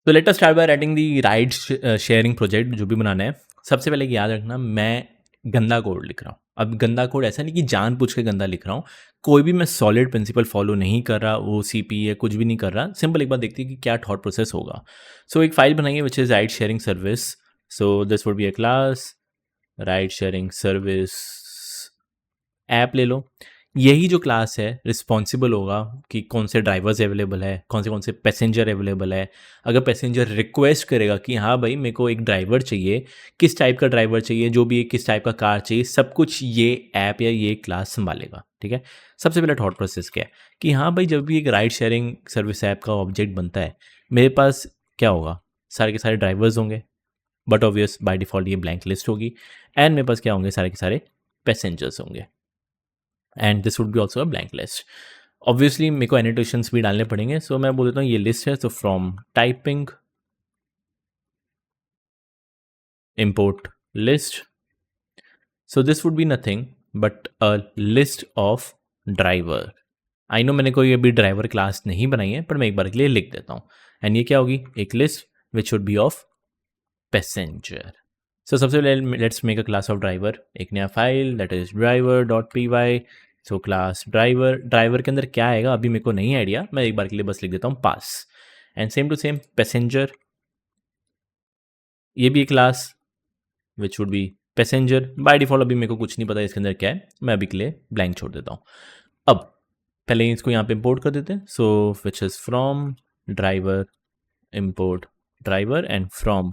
तो late us start by writing the ride sharing project जो भी बनाना है। सबसे पहले याद रखना, मैं गंदा कोड लिख रहा हूँ। अब गंदा कोड ऐसा नहीं कि जानबूझ के गंदा लिख रहा हूँ। कोई भी मैं सॉलिड प्रिंसिपल फॉलो नहीं कर रहा, वो सीपी या कुछ भी नहीं कर रहा। सिंपल एक बार देखते हैं कि क्या थॉट प्रोसेस होगा। सो एक फाइल बनाइए which is ride sharing service. So this would be a class ride sharing service app ले लो। यही जो क्लास है रिस्पॉन्सिबल होगा कि कौन से ड्राइवर्स अवेलेबल है, कौन से पैसेंजर अवेलेबल है। अगर पैसेंजर रिक्वेस्ट करेगा कि हाँ भाई मेरे को एक ड्राइवर चाहिए, किस टाइप का ड्राइवर चाहिए, जो भी किस टाइप का कार चाहिए, सब कुछ ये ऐप या ये क्लास संभालेगा। ठीक है। सबसे पहले थॉट प्रोसेस क्या है कि हाँ भाई जब भी एक राइड शेयरिंग सर्विस ऐप का ऑब्जेक्ट बनता है, मेरे पास क्या होगा, सारे के सारे ड्राइवर्स होंगे, बट ऑब्वियस बाय डिफ़ॉल्ट ये ब्लैंक लिस्ट होगी। एंड मेरे पास क्या होंगे, सारे के सारे पैसेंजर्स होंगे। And this would B also a blank list. Obviously मेरे को एनोटेशंस भी डालने पड़ेंगे। सो मैं बोल देता हूँ ये लिस्ट है, तो from typing import list. So this would be nothing but a list of driver. I know मैंने कोई अभी ड्राइवर क्लास नहीं बनाई है, पर मैं एक बार के लिए लिख देता हूँ। एंड ये क्या होगी, एक list which would be of passenger. So सबसे पहले let's make a class of driver. एक नया file that is driver dot P Y. So class driver, driver के अंदर क्या आएगा अभी मेरे को नहीं आइडिया, मैं एक बार के लिए बस लिख देता हूँ pass. And same to same passenger, ये भी एक class which would be passenger. By default अभी मेरे को कुछ नहीं पता इसके अंदर क्या है, मैं अभी के लिए ब्लैंक छोड़ देता हूँ। अब पहले इसको यहाँ पे इंपोर्ट कर देते हैं। So which is from driver import driver and from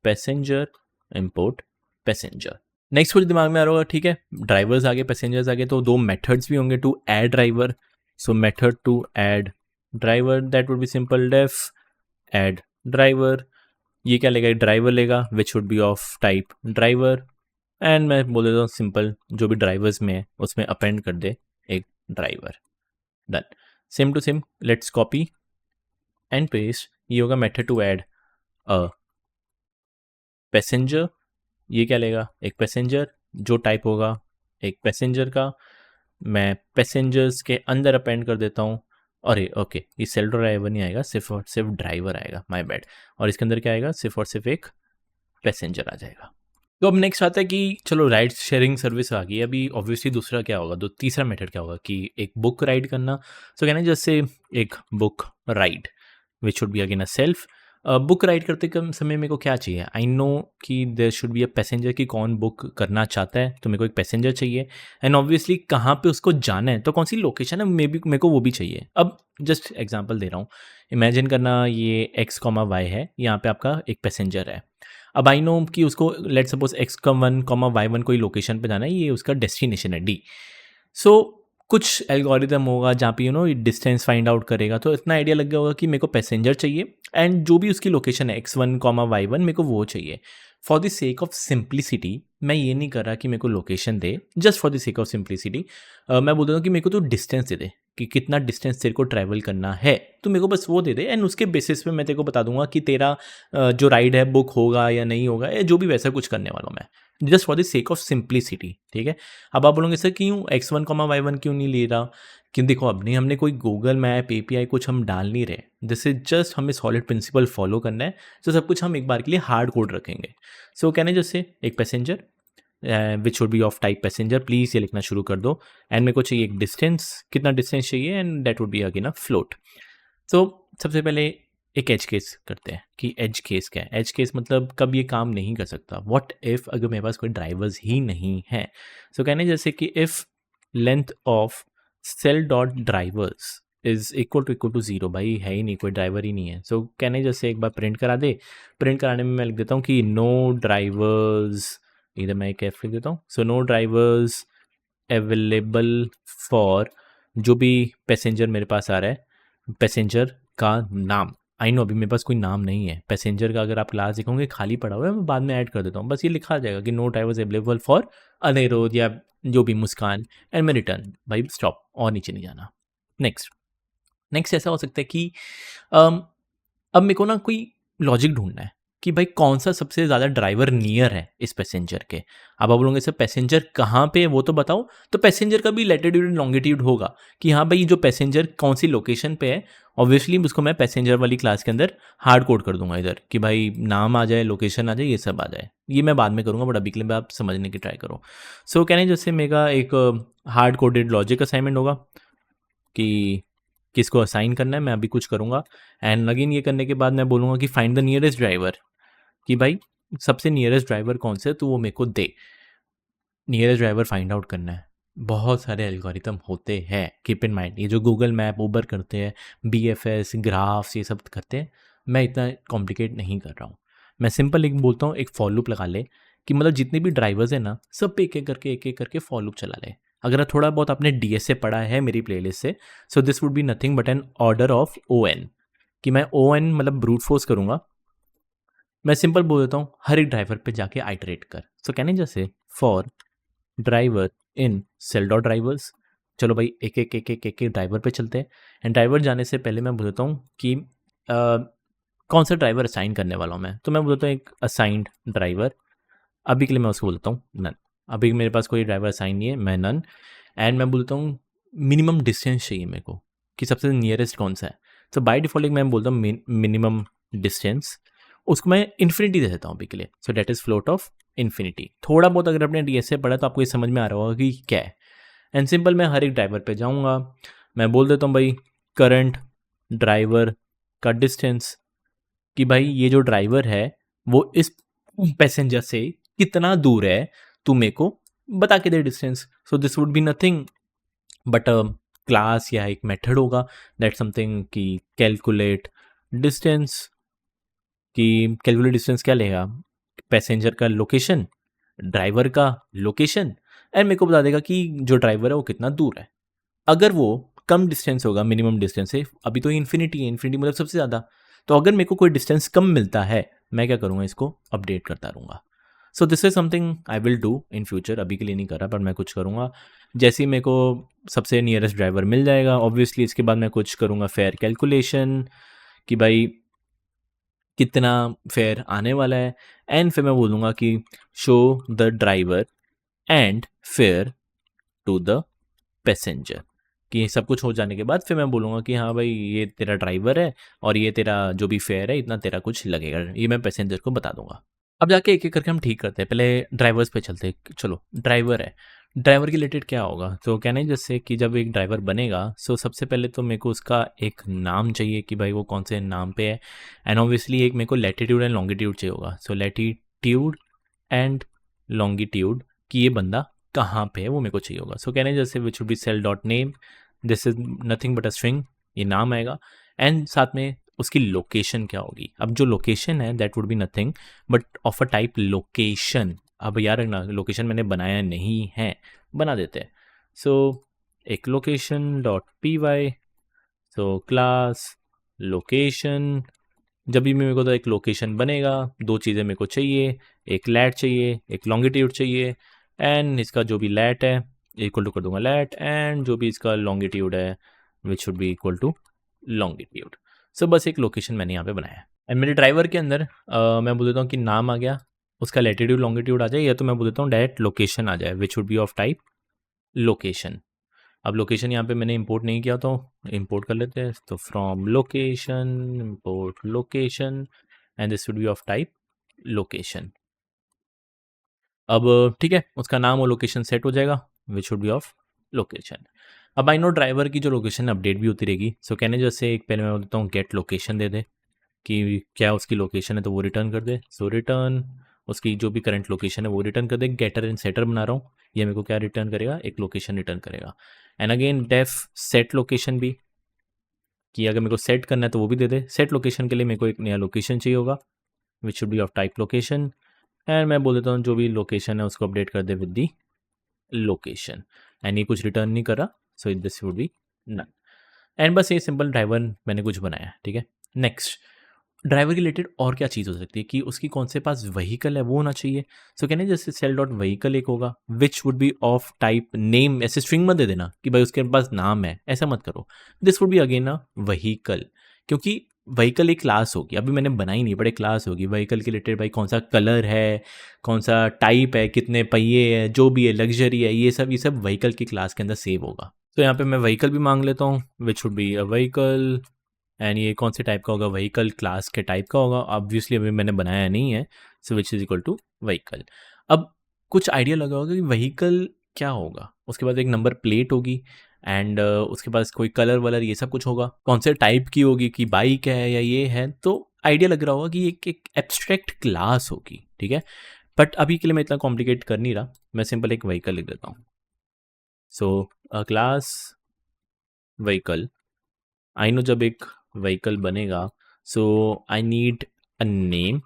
passenger import passenger. Next कुछ दिमाग में आ रहा होगा, ठीक है ड्राइवर्स आगे पैसेंजर्स आगे, तो दो मेथड्स भी होंगे to add driver. So method to add driver that would be simple def add driver. ये क्या लेगा, ड्राइवर लेगा which would be of type driver. And मैं बोल देता हूँ सिंपल जो भी ड्राइवर्स में है उसमें अपेंड कर दे एक driver. Done. Same to same let's copy and paste. ये होगा method to add a passenger. ये क्या लेगा, एक पैसेंजर, जो टाइप होगा एक पैसेंजर का। मैं पैसेंजर्स के अंदर अपेंड कर देता हूँ। अरे ओके, ये सेल्फ ड्राइवर नहीं आएगा, सिर्फ और सिर्फ ड्राइवर आएगा, माय बैड। और इसके अंदर क्या आएगा, सिर्फ और सिर्फ एक पैसेंजर आ जाएगा। तो अब नेक्स्ट आता है कि चलो राइड शेयरिंग सर्विस आ गई, अभी ऑब्वियसली दूसरा क्या होगा, तीसरा मेथड क्या होगा कि एक बुक राइड करना। सो कहना जैसे एक book ride which should be again a self. Book ride करते कम समय मेरे को क्या चाहिए, आई नो कि there should be a passenger कि कौन बुक करना चाहता है, तो मेरे को एक पैसेंजर चाहिए। एंड ऑब्वियसली कहाँ पे उसको जाना है, तो कौन सी लोकेशन है मे बी मेरे को वो भी चाहिए। अब जस्ट एग्जांपल दे रहा हूँ, इमेजिन करना ये एक्स कॉमा वाई है, यहाँ पे आपका एक पैसेंजर है। अब आई नो कि उसको लेट सपोज एक्स का वन कॉमा वाई वन कोई लोकेशन पे जाना है, ये उसका डेस्टिनेशन है डी। सो कुछ एल्गोरिदम होगा जहाँ पे डिस्टेंस फाइंड आउट करेगा, तो इतना आइडिया लग गया होगा कि मेरे को पैसेंजर चाहिए एंड जो भी उसकी लोकेशन है X one comma Y one मेरे को वो चाहिए। For the sake of simplicity मैं ये नहीं कर रहा कि मेरे को लोकेशन दे, just for the sake of simplicity मैं बोल देता हूँ कि मेरे को तो डिस्टेंस दे दे कि कितना डिस्टेंस तेरे को ट्रैवल करना है, तो मेरे को बस वो दे दे। एंड उसके बेसिस पे मैं तेरे को बता दूंगा कि तेरा जो राइड है बुक होगा या नहीं होगा, या जो भी वैसा कुछ करने वाला हूँ मैं, just for the sake of simplicity. ठीक है। अब आप बोलोगे सर क्यों X one comma Y one क्यों नहीं ले रहा, कि देखो अब नहीं हमने कोई गूगल मैप एपीआई कुछ हम डाल नहीं रहे, जैसे जस्ट हमें सॉलिड प्रिंसिपल फॉलो करना है, तो सब कुछ हम एक बार के लिए हार्ड कोड रखेंगे। सो कहने जैसे एक passenger which should B of type passenger, please ये लिखना शुरू कर दो। एंड मेरे को चाहिए एक डिस्टेंस, कितना डिस्टेंस चाहिए, and that would be again a float. तो सबसे पहले एक एज केस करते हैं कि एज केस क्या है। एज केस मतलब कब ये काम नहीं कर सकता, व्हाट इफ अगर मेरे पास कोई ड्राइवर्स ही नहीं है। सो कहने जैसे कि if length of self dot drivers is equal to zero, भाई है ही नहीं, कोई ड्राइवर ही नहीं है। सो कहने जैसे एक बार प्रिंट करा दे। प्रिंट कराने में मैं लिख देता हूँ कि नो ड्राइवर्स, इधर मैं एक एफ लिख देता हूँ। So no drivers available for जो भी पैसेंजर मेरे पास आ रहा है, पैसेंजर का नाम। आई नो अभी मेरे पास कोई नाम नहीं है पैसेंजर का, अगर आप क्लास दिखाओगे खाली पड़ा हुआ है, मैं बाद में ऐड कर देता हूँ, बस ये लिखा जाएगा कि no drivers available for Anirudh या जो भी मुस्कान। एंड मैं रिटर्न, भाई स्टॉप, और नीचे नहीं जाना। नेक्स्ट नेक्स्ट ऐसा हो सकता है कि अब मेरे को ना कोई लॉजिक ढूंढना है कि भाई कौन सा सबसे ज़्यादा ड्राइवर नियर है इस पैसेंजर के। अब आप बोलोगे सर पैसेंजर कहाँ पे है वो तो बताओ, तो पैसेंजर का भी लैटिट्यूड एंड लॉन्गिट्यूड होगा कि हाँ भाई जो पैसेंजर कौन सी लोकेशन पे है। ऑब्वियसली उसको मैं पैसेंजर वाली क्लास के अंदर हार्ड कोड कर दूंगा इधर कि भाई नाम आ जाए, लोकेशन आ जाए, ये सब आ जाए। ये मैं बाद में करूँगा, बट अभी के लिए आप समझने की ट्राई करो। सो कहने जैसे मेरा एक हार्ड कोडेड लॉजिक असाइनमेंट होगा कि किसको असाइन करना है, मैं अभी कुछ करूँगा। एंड अगेन ये करने के बाद मैं बोलूँगा कि फाइंड द नियरेस्ट ड्राइवर, कि भाई सबसे नियरेस्ट ड्राइवर कौन से है तो वो मेरे को दे। नियरेस्ट ड्राइवर फाइंड आउट करना है। बहुत सारे एल्गोरिथम होते हैं, कीप इन माइंड। ये जो गूगल मैप, ऊबर करते हैं, BFS, ग्राफ्स, ये सब करते हैं, मैं इतना कॉम्प्लिकेट नहीं कर रहा हूँ। मैं सिंपल एक बोलता हूँ, एक फॉर लूप लगा ले कि मतलब जितने भी ड्राइवर्स हैं ना, सब पे एक एक करके फॉर लूप चला ले। अगर थोड़ा बहुत आपने DSA पढ़ा है मेरी प्लेलिस्ट से, so this would be nothing but an order of ON, कि मैं ON मतलब ब्रूट फोर्स करूँगा। मैं सिंपल बोल देता हूँ हर एक ड्राइवर पे जाके आइटरेट कर। सो कहने जैसे for driver in self dot drivers, चलो भाई एक ड्राइवर पे चलते हैं। एंड ड्राइवर जाने से पहले मैं बोलता हूँ कि कौन सा ड्राइवर असाइन करने वाला हूँ मैं, तो मैं बोलता हूँ एक असाइंड ड्राइवर। अभी के लिए मैं उसको बोलता हूँ नन। अभी मेरे पास कोई ड्राइवर असाइन नहीं है, मैं नन। एंड मैं बोलता हूँ मिनिमम डिस्टेंस चाहिए मेरे को कि सबसे नियरेस्ट कौन सा है। तो बाय डिफॉल्ट मैं बोलता हूँ मिनिमम डिस्टेंस, उसको मैं इन्फिनिटी दे देता हूँ अभी के लिए। So that is float of infinity. थोड़ा बहुत अगर आपने DSA पढ़ा तो आपको ये समझ में आ रहा होगा कि क्या है। एंड सिंपल मैं हर एक ड्राइवर पे जाऊँगा, मैं बोल देता हूँ भाई करंट ड्राइवर का डिस्टेंस, कि भाई ये जो ड्राइवर है वो इस पैसेंजर से कितना दूर है, तू मेरे को बता के दे distance. So this would be nothing but class या एक मेथड होगा दैट समथिंग कि कैलकुलेट डिस्टेंस, कि कैलकुलेट डिस्टेंस क्या लेगा, पैसेंजर का लोकेशन, ड्राइवर का लोकेशन, एंड मेरे को बता देगा कि जो ड्राइवर है वो कितना दूर है। अगर वो कम डिस्टेंस होगा मिनिमम डिस्टेंस से, अभी तो इन्फिनिटी है, इन्फिनिटी मतलब सबसे ज़्यादा, तो अगर मेरे को कोई डिस्टेंस कम मिलता है मैं क्या करूँगा, इसको अपडेट करता रहूँगा। सो this is something I will do in future, अभी के लिए नहीं कर रहा पर मैं कुछ करूँगा। जैसे ही मेरे को सबसे नियरेस्ट ड्राइवर मिल जाएगा, ऑब्वियसली इसके बाद मैं कुछ करूँगा फेयर कैलकुलेशन, कि भाई कितना फेयर आने वाला है। एंड फिर मैं बोलूँगा कि show the driver and fare to the passenger, कि सब कुछ हो जाने के बाद फिर मैं बोलूँगा कि हाँ भाई ये तेरा ड्राइवर है और ये तेरा जो भी फेयर है इतना तेरा कुछ लगेगा, ये मैं पैसेंजर को बता दूंगा। अब जाके एक एक करके हम ठीक करते हैं। पहले ड्राइवर्स पे चलते हैं। चलो ड्राइवर है, ड्राइवर के रिलेटेड क्या होगा, तो कहना है जैसे कि जब एक ड्राइवर बनेगा सो सबसे पहले तो मेरे को उसका एक नाम चाहिए कि भाई वो कौन से नाम पे है। एंड ऑब्वियसली एक मेरे को लैटिट्यूड एंड लॉन्गिट्यूड चाहिए होगा। सो लैटिट्यूड एंड लॉन्गिट्यूड कि ये बंदा कहाँ पे है वो मेरे को चाहिए होगा। सो कहने जैसे which would be self dot name, this is nothing but a string, ये नाम आएगा। एंड साथ में उसकी लोकेशन क्या होगी। अब जो लोकेशन है that would be nothing but of a type location. अब यार रखना लोकेशन मैंने बनाया नहीं है, बना देते हैं। सो एक location dot py, so class location. जब भी मेरे को तो एक लोकेशन बनेगा, दो चीज़ें मेरे को चाहिए, एक लैट चाहिए, एक लॉन्गिट्यूड चाहिए। एंड इसका जो भी लैट है इक्वल टू कर दूंगा लैट, एंड जो भी इसका लॉन्गिट्यूड है which should be equal to longitude. So बस एक लोकेशन मैंने यहाँ पे बनाया है। एंड मेरे ड्राइवर के अंदर मैं बोल देता हूँ कि नाम आ गया, उसका लैटिट्यूड लॉन्गिट्यूड आ जाए, या तो मैं बोल देता हूँ डायरेक्ट लोकेशन आ जाए विच would be of type location. अब लोकेशन यहाँ पे मैंने इंपोर्ट नहीं किया तो इंपोर्ट कर लेते हैं। तो from location import location and this would be of type location. अब ठीक है, उसका नाम और लोकेशन सेट हो जाएगा विच वुड बी ऑफ लोकेशन। अब आई नो ड्राइवर की जो लोकेशन अपडेट भी होती रहेगी। सो कहने जैसे एक पहले मैं बोलता हूँ गेट लोकेशन दे दे कि क्या उसकी लोकेशन है तो वो रिटर्न कर दे। सो रिटर्न उसकी जो भी करंट लोकेशन है वो रिटर्न कर दे। गेटर एंड सेटर बना रहा हूँ, ये मेरे को क्या रिटर्न करेगा, एक लोकेशन रिटर्न करेगा। And again def set location भी, कि अगर मेरे को सेट करना है तो वो भी दे दे। सेट लोकेशन के लिए मेरे को एक नया लोकेशन चाहिए होगा विच should B of type location. And मैं बोल देता हूँ जो भी लोकेशन है उसको अपडेट कर दे विद दी लोकेशन। एंड ये कुछ रिटर्न नहीं कर रहा, so this would be none. And बस ये सिंपल ड्राइवर मैंने कुछ बनाया, ठीक है। नेक्स्ट ड्राइवर के रिलेटेड और क्या चीज़ हो सकती है कि उसकी कौन से पास व्हीकल है वो होना चाहिए। सो कहने जैसे सेल डॉट व्हीकल एक होगा विच would be of type name. ऐसे स्ट्रिंग मत दे देना कि भाई उसके पास नाम है, ऐसा मत करो। This would be again a vehicle, क्योंकि व्हीकल एक क्लास होगी, अभी मैंने बनाई नहीं, बट एक क्लास होगी व्हीकल के रिलेटेड। भाई कौन सा कलर है, कौन सा टाइप है, कितने पहिए है, जो भी है, लग्जरी है, ये सब व्हीकल की क्लास के अंदर सेव होगा। तो यहाँ पे मैं व्हीकल भी मांग लेता हूँ, विच would be a vehicle. And ये कौन से टाइप का होगा, व्हीकल क्लास के टाइप का होगा। ऑब्वियसली अभी मैंने बनाया नहीं है, so which is equal to vehicle. अब कुछ आइडिया लगा होगा कि व्हीकल क्या होगा। उसके बाद एक नंबर प्लेट होगी, एंड उसके पास कोई कलर वलर ये सब कुछ होगा, कौन से टाइप की होगी, कि बाइक है या ये है। तो आइडिया लग रहा होगा कि एक एब्स्ट्रैक्ट क्लास होगी, ठीक है। बट अभी के लिए मैं इतना कॉम्प्लिकेट कर नहीं रहा, मैं सिंपल एक व्हीकल लिख देता हूँ। So class vehicle, I know जब एक व्हीकल बनेगा, सो आई नीड अ नेम,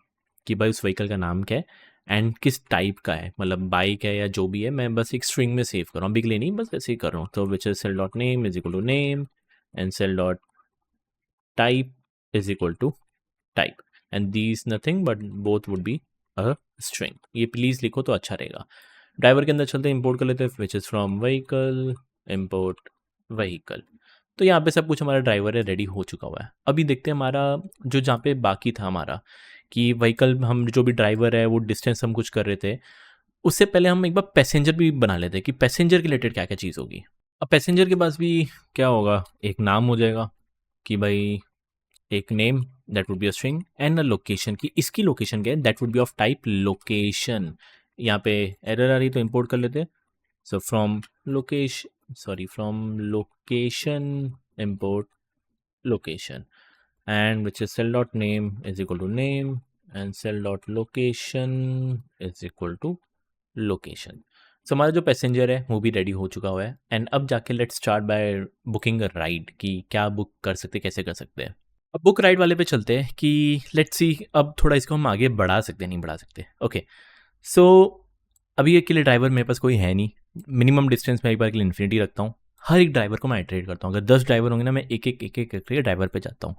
कि भाई उस व्हीकल का नाम क्या है एंड किस टाइप का है, मतलब बाइक है या जो भी है। मैं बस एक स्ट्रिंग में सेव कर रहा हूँ, अभी के लिए नहीं, बस ऐसे ही कर रहा हूँ। तो which is self dot name is equal to name and self dot type is equal to type, and these nothing but both would be a string. ये प्लीज़ लिखो तो अच्छा रहेगा। ड्राइवर के अंदर चलते हैं, इंपोर्ट कर लेते हैं, विच is from vehicle import vehicle. तो यहाँ पे सब कुछ हमारा ड्राइवर है रेडी हो चुका हुआ है। अभी देखते हैं हमारा जो जहाँ पे बाकी था हमारा, कि व्हीकल हम जो भी ड्राइवर है वो डिस्टेंस हम कुछ कर रहे थे, उससे पहले हम एक बार पैसेंजर भी बना लेते हैं कि पैसेंजर के रिलेटेड क्या क्या चीज़ होगी। अब पैसेंजर के पास भी क्या होगा, एक नाम हो जाएगा कि भाई एक name that would be a string and a location, की इसकी लोकेशन क्या है, that would be of type location. यहाँ पे एरर आ रही तो इंपोर्ट कर लेते हैं। So from location import location, and which is cell.name is equal to name and cell.location is equal to location. सो हमारा जो पैसेंजर है वो भी रेडी हो चुका हुआ है। एंड अब जाके let's start bye booking a ride, कि क्या बुक कर सकते, कैसे कर सकते हैं। अब बुक राइड वाले पे चलते हैं कि लेट्स सी अब थोड़ा इसको हम आगे बढ़ा सकते हैं, नहीं बढ़ा सकते। ओके, सो अभी एक के लिए ड्राइवर मेरे पास कोई है नहीं, मिनिमम डिस्टेंस मैं एक बार के लिए इन्फिनिटी रखता हूँ। हर एक ड्राइवर को मैं आइटरेट करता हूँ, अगर 10 ड्राइवर होंगे ना, मैं एक एक एक एक करके ड्राइवर पे जाता हूँ।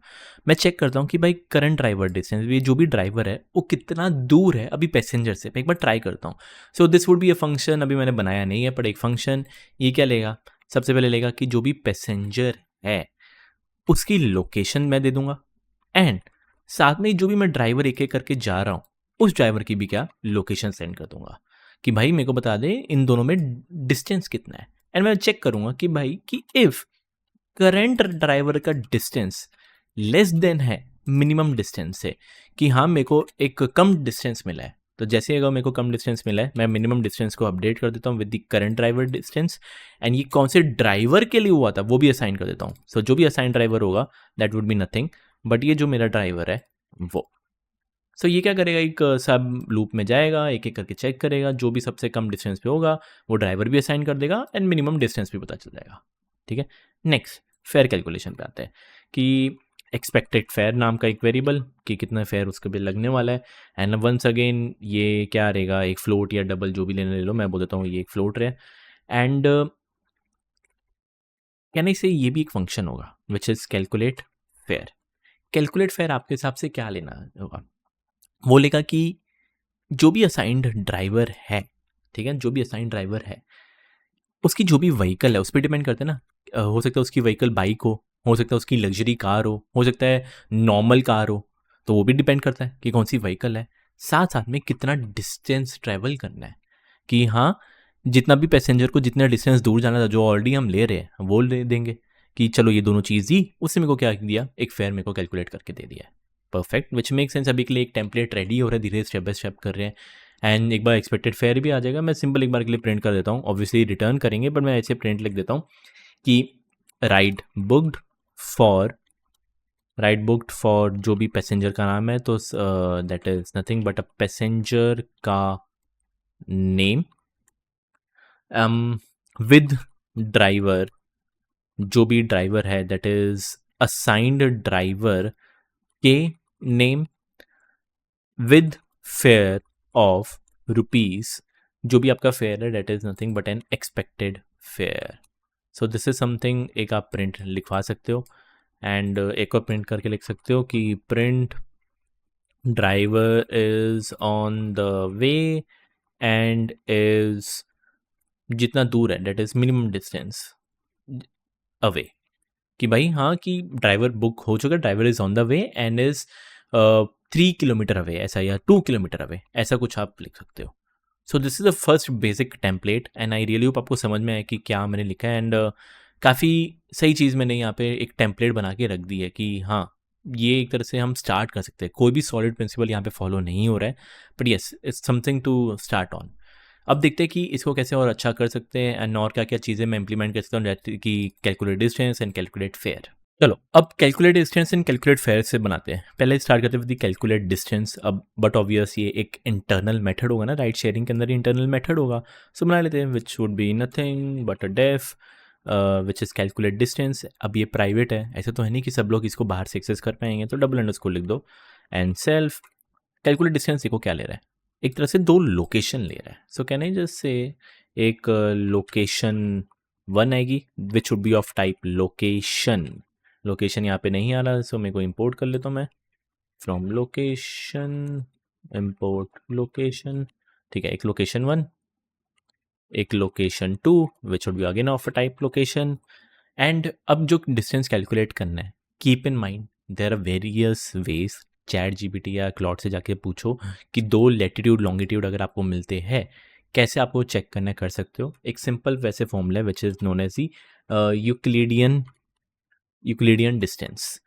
मैं चेक करता हूँ कि भाई करंट ड्राइवर डिस्टेंस, ये जो भी ड्राइवर है वो कितना दूर है अभी पैसेंजर से। मैं एक बार ट्राई करता हूँ। सो this would be a function, अभी मैंने बनाया नहीं है, पर एक फंक्शन। ये क्या लेगा, सबसे पहले लेगा कि जो भी पैसेंजर है उसकी लोकेशन मैं दे दूंगा, एंड साथ में जो भी मैं ड्राइवर एक एक करके जा रहा हूँ उस ड्राइवर की भी क्या लोकेशन सेंड कर दूंगा, कि भाई मेरे को बता दे इन दोनों में डिस्टेंस कितना है। एंड मैं चेक करूंगा कि भाई कि इफ करंट ड्राइवर का डिस्टेंस लेस देन है मिनिमम डिस्टेंस से, कि हाँ मेरे को एक कम डिस्टेंस मिला है, तो जैसे ही अगर मेरे को कम डिस्टेंस मिला है मैं मिनिमम डिस्टेंस को अपडेट कर देता हूँ with the current driver distance, and ये कौन से ड्राइवर के लिए हुआ था वो भी असाइन कर देता हूँ। सो जो भी असाइन ड्राइवर होगा that would be nothing but ये जो मेरा ड्राइवर है वो। सो ये क्या करेगा, एक सब लूप में जाएगा, एक एक करके चेक करेगा, जो भी सबसे कम डिस्टेंस पे होगा वो ड्राइवर भी असाइन कर देगा एंड मिनिमम डिस्टेंस भी पता चल जाएगा, ठीक है। नेक्स्ट फेयर कैलकुलेशन पे आते हैं कि एक्सपेक्टेड फेयर नाम का एक वेरिएबल, कि कितना फेयर उसके बिल लगने वाला है। एंड वंस अगेन ये क्या रहेगा, एक फ्लोट या डबल जो भी लेने ले लो, मैं बोल देता हूँ ये एक फ्लोट रहे। एंड कहने से ये भी एक फंक्शन होगा विच is calculate fair. Calculate fair आपके हिसाब से क्या लेना होगा, वो लेगा कि जो भी असाइंड ड्राइवर है, ठीक है, जो भी असाइंड ड्राइवर है उसकी जो भी व्हीकल है उस पर डिपेंड करते हैं ना। हो सकता है उसकी व्हीकल बाइक हो सकता है उसकी लग्जरी कार हो सकता है नॉर्मल कार हो, तो वो भी डिपेंड करता है कि कौन सी व्हीकल है। साथ साथ में कितना डिस्टेंस ट्रैवल करना है, कि हाँ जितना भी पैसेंजर को जितना डिस्टेंस दूर जाना था जो ऑलरेडी हम ले रहे हैं वो ले देंगे, कि चलो ये दोनों चीज़ दी, उससे मेरे को क्या दिया, एक फेयर मेरे को कैलकुलेट करके दे दिया है। परफेक्ट, विच मेक सेंस। अभी के लिए एक टेम्पलेट रेडी हो रहा है, धीरे स्टेप बाय स्टेप कर रहे हैं। एंड एक बार एक्सपेक्टेड फेयर भी आ जाएगा, मैं सिंपल एक बार के लिए प्रिंट कर देता हूँ, ऑब्वियसली रिटर्न करेंगे बट मैं ऐसे प्रिंट लिख देता हूँ कि राइड बुक्ड फॉर जो भी पैसेंजर का नाम है, तो that is nothing but a passenger का नेम विद ड्राइवर, जो भी ड्राइवर है दैट इज असाइंड ड्राइवर के name with fare of rupees, जो भी आपका फेयर है that is nothing but N expected fair. So this is something एक आप प्रिंट लिखवा सकते हो। एंड एक और प्रिंट करके लिख सकते हो कि print driver is on the way and is जितना दूर है that is minimum distance away. कि भाई हाँ कि ड्राइवर बुक हो चुका, driver is on the way and is 3 kilometre away ऐसा, या 2 किलोमीटर अवे, ऐसा कुछ आप लिख सकते हो। सो this is the first basic template and I really hope आपको समझ में आया कि क्या मैंने लिखा है। एंड काफ़ी सही चीज़ मैंने यहाँ पे एक टेम्पलेट बना के रख दी है कि हाँ, ये एक तरह से हम स्टार्ट कर सकते हैं। कोई भी सॉलिड प्रिंसिपल यहाँ पे फॉलो नहीं हो रहा है, but yes it's something to start on. अब देखते हैं कि इसको कैसे और अच्छा कर सकते हैं एंड और क्या क्या चीज़ें मैं इंप्लीमेंट कर सकता हूँ, जैसे कि calculate distance and calculate fair. चलो अब calculate distance and calculate fair से बनाते हैं। पहले स्टार्ट करते हैं विद कैलकुलेट डिस्टेंस। अब बट ऑब्वियस ये एक इंटरनल मेथड होगा ना, राइट शेयरिंग के अंदर ही इंटरनल मेथड होगा। सो बना लेते हैं which would be nothing but a def which is calculate distance. अब ये प्राइवेट है, ऐसे तो है नहीं कि सब लोग इसको बाहर से एक्सेस कर पाएंगे, तो डबल अंडरस्कोर लिख दो एंड सेल्फ कैलकुलेट डिस्टेंस। देखो क्या ले रहा है, एक तरह से दो लोकेशन ले रहा है। सो कैन आई जस्ट से एक लोकेशन 1 आएगी विच would be of type location. Location यहाँ पे नहीं आ रहा, सो मेरे को इंपोर्ट कर लेता हूँ मैं फ्रॉम लोकेशन, इंपोर्ट लोकेशन। ठीक है, एक लोकेशन 1, एक location 2 which would be again of a type location. And अब जो डिस्टेंस कैलकुलेट करना है, keep in mind there are various ways. Chat GPT या क्लॉड से जाके पूछो कि दो लेटीट्यूड लॉन्गिट्यूड अगर आपको मिलते हैं, कैसे आपको चेक करना कर सकते हो। एक सिंपल वैसे फॉर्मूला है which is known as the Euclidean distance.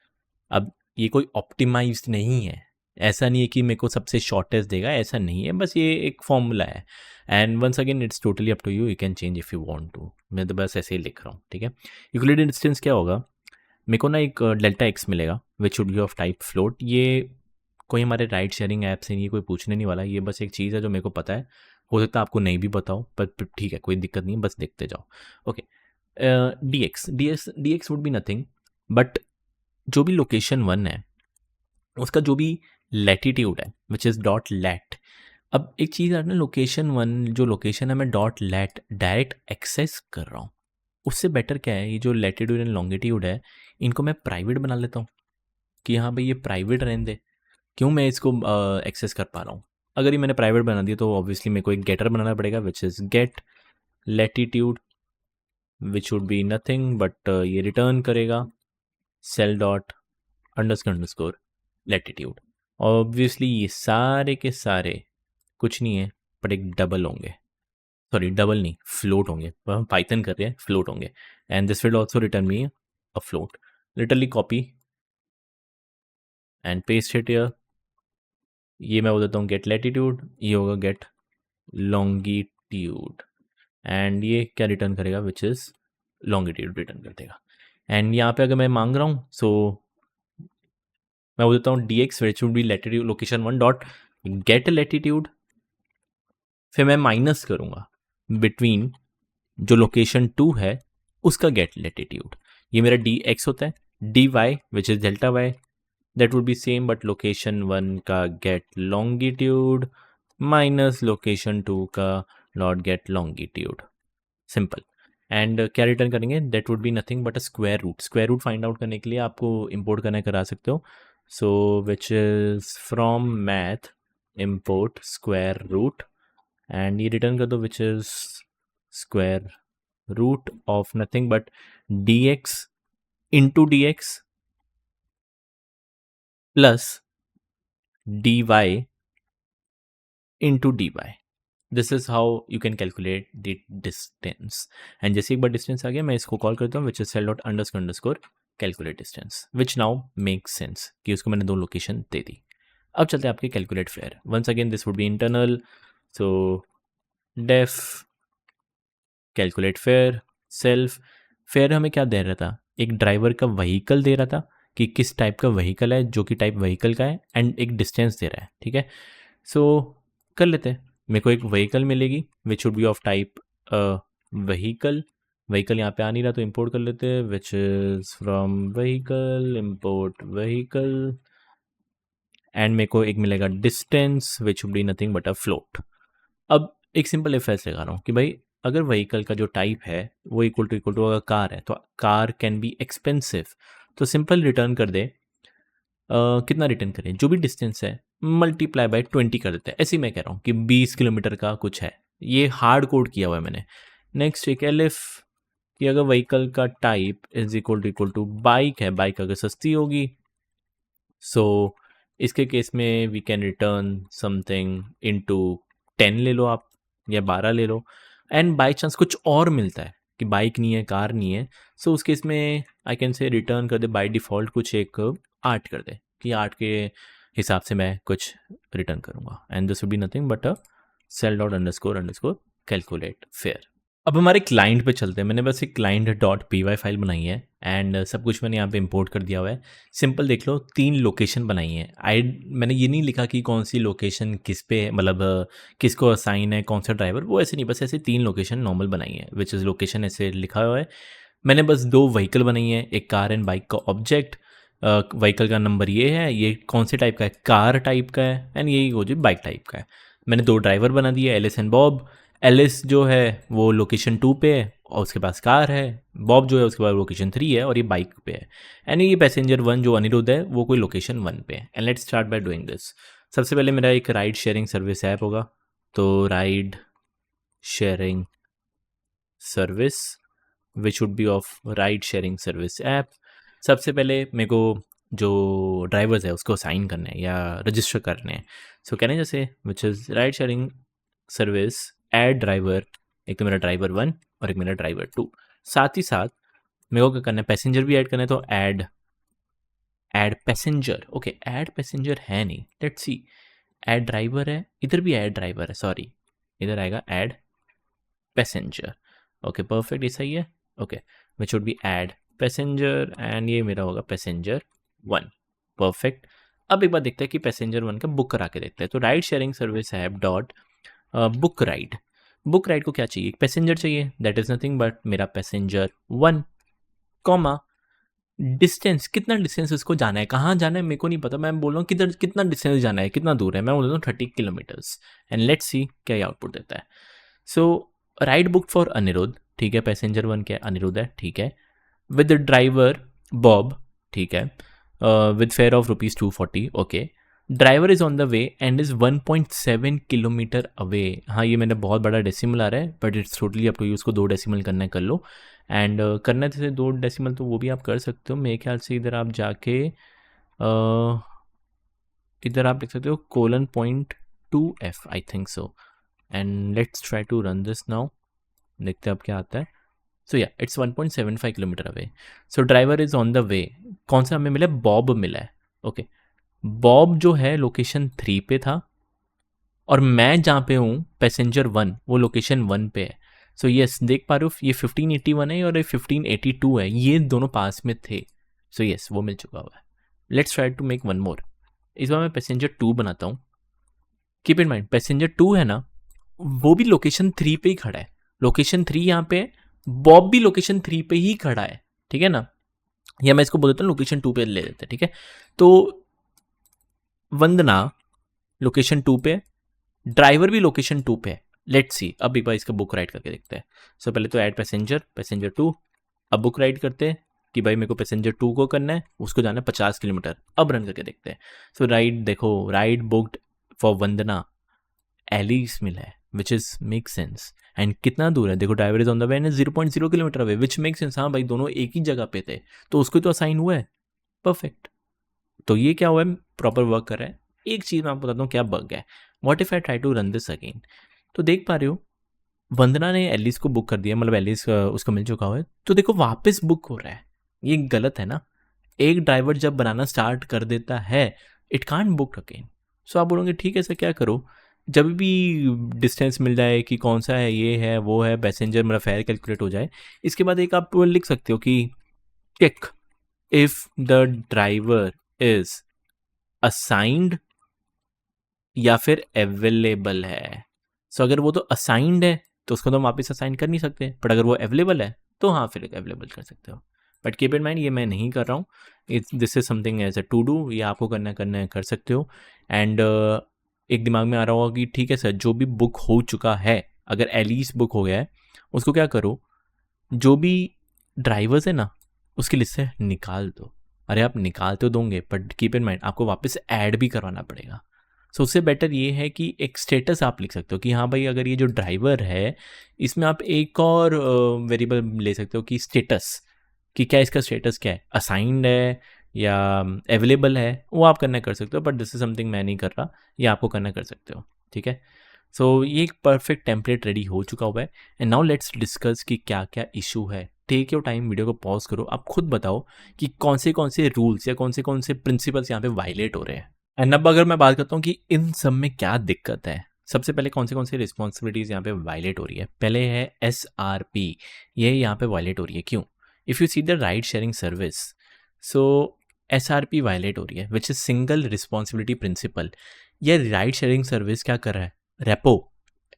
अब ये कोई ऑप्टिमाइज्ड नहीं है, ऐसा नहीं है कि मेरे को सबसे शॉर्टेस्ट देगा, ऐसा नहीं है, बस ये एक फॉर्मूला है। And once again it's totally up to you, you can change if you want to. मैं तो बस ऐसे ही लिख रहा हूँ, ठीक है। यूक्लिडियन डिस्टेंस क्या होगा, मेरे को ना एक डेल्टा एक्स मिलेगा विच would be of type float. ये कोई हमारे राइड शेयरिंग ऐप से नहीं, कोई पूछने नहीं वाला, ये बस एक चीज़ है जो मेरे को पता है। हो सकता है आपको नहीं भी बताओ, पर ठीक है, कोई दिक्कत नहीं, बस देखते जाओ। Okay, D x would be nothing but जो भी लोकेशन 1 है उसका जो भी लैटिट्यूड है विच इज़ डॉट लैट। अब एक चीज़ है ना, लोकेशन 1 जो लोकेशन है मैं डॉट लैट डायरेक्ट एक्सेस कर रहा हूँ, उससे बेटर क्या है, ये जो लैटिट्यूड एंड लॉन्गिट्यूड है इनको मैं प्राइवेट बना लेता हूँ कि हाँ भाई ये प्राइवेट रहने दे। क्यों मैं इसको एक्सेस कर पा रहा हूँ, अगर ये मैंने प्राइवेट बना दिया तो ऑब्वियसली मेरे को एक गेटर बनाना पड़ेगा which is get latitude which would be nothing but ये रिटर्न करेगा self dot underscore latitude. Obviously ये सारे के सारे कुछ नहीं है बट एक डबल होंगे, सॉरी डबल नहीं फ्लोट होंगे, हम पाइथन कर रहे हैं, फ्लोट होंगे। And this will also written me a float. Literally copy and paste it here. ये मैं बोल देता हूँ गेट लैटिट्यूड, ये होगा गेट लॉन्गिट्यूड एंड ये क्या रिटर्न करेगा विच इज़ लॉन्गिट्यूड रिटर्न कर देगा। एंड यहाँ पे अगर मैं मांग रहा हूँ सो मैं बोल देता हूँ D x which would B latitude location 1 dot gate latitude, फिर मैं माइनस करूँगा बिटवीन जो लोकेशन 2 है उसका गेट लैटिट्यूड। ये मेरा डी एक्स होता है, D Y which is delta Y that would be same but location 1 का गेट लॉन्गिट्यूड माइनस लोकेशन 2 का not get longitude. Simple. And क्या रिटर्न करेंगे, that would be nothing but a square root. Square root find out करने के लिए आपको import करना करा सकते हो। So which is from math import square root and ये रिटर्न कर दो which is square root of nothing but D X into D X plus D Y into D Y. This is how you can calculate the distance. एंड जैसे एक बार distance आ गया मैं इसको call करता हूँ which is self dot underscore calculate distance which now make sense कि उसको मैंने दो लोकेशन दे दी। अब चलते हैं आपके calculate fare. Once again this would be internal, so def calculate fare self. Fare हमें क्या दे रहा था, एक ड्राइवर का व्हीकल दे रहा था कि किस टाइप का व्हीकल है, जो कि टाइप व्हीकल का है, एंड एक डिस्टेंस दे रहा है, ठीक है। सो कर लेते हैं, मेरे को एक व्हीकल मिलेगी विच would be of type vehicle. Vehicle यहाँ पे आ नहीं रहा तो इंपोर्ट कर लेते हैं which is from vehicle import vehicle and मेरे को एक मिलेगा distance which would be nothing but a float. अब एक सिंपल इफ ऐसे लगा रहा हूँ कि भाई अगर व्हीकल का जो टाइप है वो इक्वल टू अगर कार है तो कार कैन बी एक्सपेंसिव, तो सिंपल रिटर्न कर दे कितना रिटर्न करें, जो भी डिस्टेंस है मल्टीप्लाई बाय 20 कर देते हैं। ऐसे ही मैं कह रहा हूँ कि 20 किलोमीटर का कुछ है, ये हार्ड कोड किया हुआ है मैंने। नेक्स्ट एक एलिफ कि अगर व्हीकल का type is equal to bike है, बाइक अगर सस्ती होगी, सो इसके केस में we can return something into 10 ले लो आप, या 12 ले लो। एंड बाई चांस कुछ और मिलता है कि बाइक नहीं है, कार नहीं है, सो उस केस में आई कैन से रिटर्न कर दे बाय डिफ़ॉल्ट कुछ एक 8 कर दे, कि 8 के हिसाब से मैं कुछ रिटर्न करूँगा। And this would be nothing but a self dot underscore calculate fare. अब हमारे क्लाइंट पे चलते हैं। मैंने बस एक client dot P Y file बनाई है एंड सब कुछ मैंने यहाँ पे इंपोर्ट कर दिया हुआ है। सिंपल देख लो, 3 लोकेशन बनाई है। मैंने ये नहीं लिखा कि कौन सी लोकेशन किस पे है, मतलब किसको असाइन है, कौन सा ड्राइवर, वो ऐसे नहीं, बस ऐसे 3 लोकेशन नॉर्मल बनाई है, विच इज़ लोकेशन ऐसे लिखा हुआ है। मैंने बस 2 व्हीकल बनाई है, एक कार एंड बाइक का ऑब्जेक्ट। व्हीकल का नंबर ये है, ये कौन से टाइप का है, कार टाइप का है, एंड यही वो जो बाइक टाइप का है। मैंने 2 ड्राइवर बना दिए, एलिस एंड बॉब। एलिस जो है वो लोकेशन 2 पे है और उसके पास कार है। बॉब जो है उसके पास लोकेशन 3 है और ये बाइक पे है। एंड ये पैसेंजर 1 जो अनिरुद्ध है वो कोई लोकेशन 1 पे है। And let's start by doing this. सबसे पहले मेरा एक राइड शेयरिंग सर्विस ऐप होगा, तो ride sharing service which would be of ride sharing service app. सबसे पहले मेरे को जो ड्राइवर्स है उसको साइन करने हैं या रजिस्टर करने हैं। सो कहने जैसे which is ride sharing service add driver, एक तो मेरा ड्राइवर 1 और एक मेरा ड्राइवर 2। साथ ही साथ मेरे को क्या करना है, पैसेंजर भी ऐड करना है, तो add passenger. Okay, add passenger है नहीं, लेट्स सी। ऐड ड्राइवर है, इधर भी ऐड ड्राइवर है, सॉरी इधर आएगा ऐड पैसेंजर। ओके परफेक्ट, ये सही है। Okay, which would be add passenger and ये मेरा होगा पैसेंजर 1। परफेक्ट। अब एक बार देखते हैं कि पैसेंजर 1 का बुक करा के देखते हैं। तो ride sharing service app dot book ride को क्या चाहिए, एक पैसेंजर चाहिए, दैट इज नथिंग बट मेरा पैसेंजर 1, कॉमा डिस्टेंस, कितना डिस्टेंस इसको जाना है, कहाँ जाना है मेरे को नहीं पता, मैं बोल रहा हूँ किधर कितना डिस्टेंस जाना है, कितना दूर है, मैं बोल रहा हूँ 30 किलोमीटर्स। एंड लेट्स सी क्या ये आउटपुट देता है। सो राइड बुक फॉर अनिरुद्ध, ठीक है, पैसेंजर 1 क्या अनिरुद्ध है, ठीक है, विद ड्राइवर बॉब, ठीक है, with fare of ₹240, okay. Driver is on the way and is 1.7 kilometre away. हाँ, ये मैंने बहुत बड़ा डेसिमल आ रहा है but it's totally up to you, उसको 2 डेसिमल करना है कर लो। एंड करना है जैसे 2 डेसिमल तो वो भी आप कर सकते हो मेरे ख्याल से। इधर आप जाके इधर आप लिख सकते हो :.2f I think so. And let's try to run this now, देखते हैं अब क्या आता है। सो या it's 1.75 kilometre away. So driver is on the way. कौन सा हमें मिला है, बॉब मिला है। ओके, बॉब जो है लोकेशन 3 पे था और मैं जहाँ पे हूँ पैसेंजर 1 वो लोकेशन 1 पे है। सो यस, देख पा रहे हो ये 1581 है और ये 1582 है, ये दोनों पास में थे। सो यस, वो मिल चुका हुआ है। Let's try to make one more. इस बार मैं पैसेंजर 2 बनाता हूँ। कीप इन माइंड पैसेंजर 2 है ना, वो भी लोकेशन 3 पे ही खड़ा है। लोकेशन 3 यहाँ पे है, बॉब भी लोकेशन 3 पे ही खड़ा है, ठीक है ना। या मैं इसको बोल देता हूँ लोकेशन 2 पे ले लेते हैं, ठीक है। तो वंदना लोकेशन 2 पे, ड्राइवर भी लोकेशन 2 पे है। लेट्स सी, अब एक बार इसका बुक राइड करके देखते हैं। सो पहले तो ऐड पैसेंजर 2। अब बुक राइड करते हैं कि भाई मेरे को पैसेंजर 2 को करना है, उसको जाना है 50 किलोमीटर। अब रन करके देखते हैं। सो राइड देखो, ride booked for Vandana, Alice मिला है, विच इज मेक सेंस। एंड कितना दूर है देखो, driver is on the way and 0.0 kilometre away, which make sense. हाँ भाई, दोनों एक ही जगह पे थे तो उसको तो असाइन हुआ है। परफेक्ट। तो ये क्या हुआ है, प्रॉपर वर्क कर रहा है। एक चीज़ मैं आपको बताता हूँ क्या बग है। What if I try to run this again. तो देख पा रहे हो वंदना ने एलिस को बुक कर दिया, मतलब एलिस उसको मिल चुका है, तो देखो वापस बुक हो रहा है। ये गलत है ना। एक ड्राइवर जब बनाना स्टार्ट कर देता है इट कांट बुक अगेन। सो आप बोलोगे ठीक है, सर क्या करो, जब भी डिस्टेंस मिल जाए कि कौन सा है, ये है वो है, पैसेंजर मेरा फेयर कैलकुलेट हो जाए, इसके बाद एक आप लिख सकते हो कि check if the driver is assigned या फिर अवेलेबल है। सो अगर वो तो असाइंड है तो उसको तो हम वापस असाइन कर नहीं सकते, बट अगर वो अवेलेबल है तो हाँ फिर अवेलेबल कर सकते हो। बट कीप इन माइंड ये मैं नहीं कर रहा हूँ, this is something as a to do, ये आपको करना है कर सकते हो। एंड एक दिमाग में आ रहा होगा कि ठीक है सर, जो भी बुक हो चुका है, अगर एलिस बुक हो गया है उसको क्या करो, जो भी ड्राइवर्स है ना उसकी लिस्ट से निकाल दो। अरे आप निकाल तो दोगे बट कीप इन माइंड आपको वापस ऐड भी करवाना पड़ेगा। सो उससे बेटर ये है कि एक स्टेटस आप लिख सकते हो कि हाँ भाई, अगर ये जो ड्राइवर है इसमें आप एक और वेरिएबल ले सकते हो कि स्टेटस, कि क्या इसका स्टेटस क्या है, असाइंड है या अवेलेबल है, वो आप करना कर सकते हो, बट दिस इज समथिंग मैं नहीं कर रहा, ये आपको करना कर सकते हो, ठीक है। सो ये एक परफेक्ट टेम्पलेट रेडी हो चुका हुआ है। एंड नाउ लेट्स डिस्कस कि क्या क्या इशू है। टेक योर टाइम, वीडियो को पॉज करो, आप खुद बताओ कि कौन से रूल्स या कौन से प्रिंसिपल्स यहाँ पे वायलेट हो रहे हैं। एंड अब अगर मैं बात करता हूँ कि इन सब में क्या दिक्कत है, सबसे पहले कौन से रिस्पॉन्सिबिलिटीज़ यहाँ पे वायलेट हो रही है। पहले है SRP, ये यहाँ पे वायलेट हो रही है। क्यों? If you see the ride sharing service, so SRP violate हो रही है, which is single responsibility principle. ये राइड शेयरिंग सर्विस क्या कर रहा है, रेपो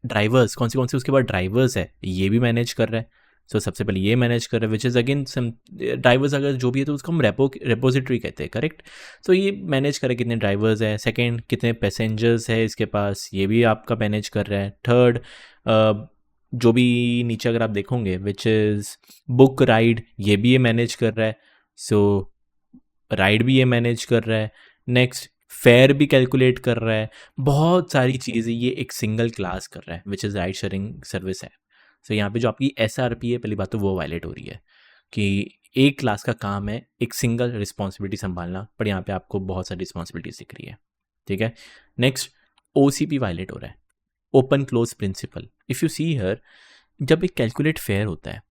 ड्राइवर्स कौन से उसके बाद ड्राइवर्स है ये भी मैनेज कर रहा है। सो सबसे पहले ये मैनेज कर रहा है, which is again some drivers अगर जो भी है तो उसको हम रेपोजिटरी कहते हैं, करेक्ट। सो ये मैनेज करे कितने ड्राइवर्स है, सेकंड कितने पैसेंजर्स है इसके पास, ये भी आपका मैनेज कर रहा है। थर्ड जो भी नीचे अगर आप देखोगे विच इज़ बुक राइड, ये भी ये मैनेज कर रहा है। सो राइड भी ये मैनेज कर रहा है। नेक्स्ट फेयर भी कैलकुलेट कर रहा है। बहुत सारी चीज़ें ये एक सिंगल क्लास कर रहा है, which is ride sharing service है। सो यहाँ पे जो आपकी SRP है, पहली बात तो वो वायलेट हो रही है कि एक क्लास का काम है एक सिंगल रिस्पॉन्सिबिलिटी संभालना, पर यहाँ पे आपको बहुत सारी रिस्पॉन्सिबिलिटीज दिख रही है, ठीक है। नेक्स्ट OCP वायलेट हो रहा है, open close principle. If you see here, जब एक कैलकुलेट फेयर होता है,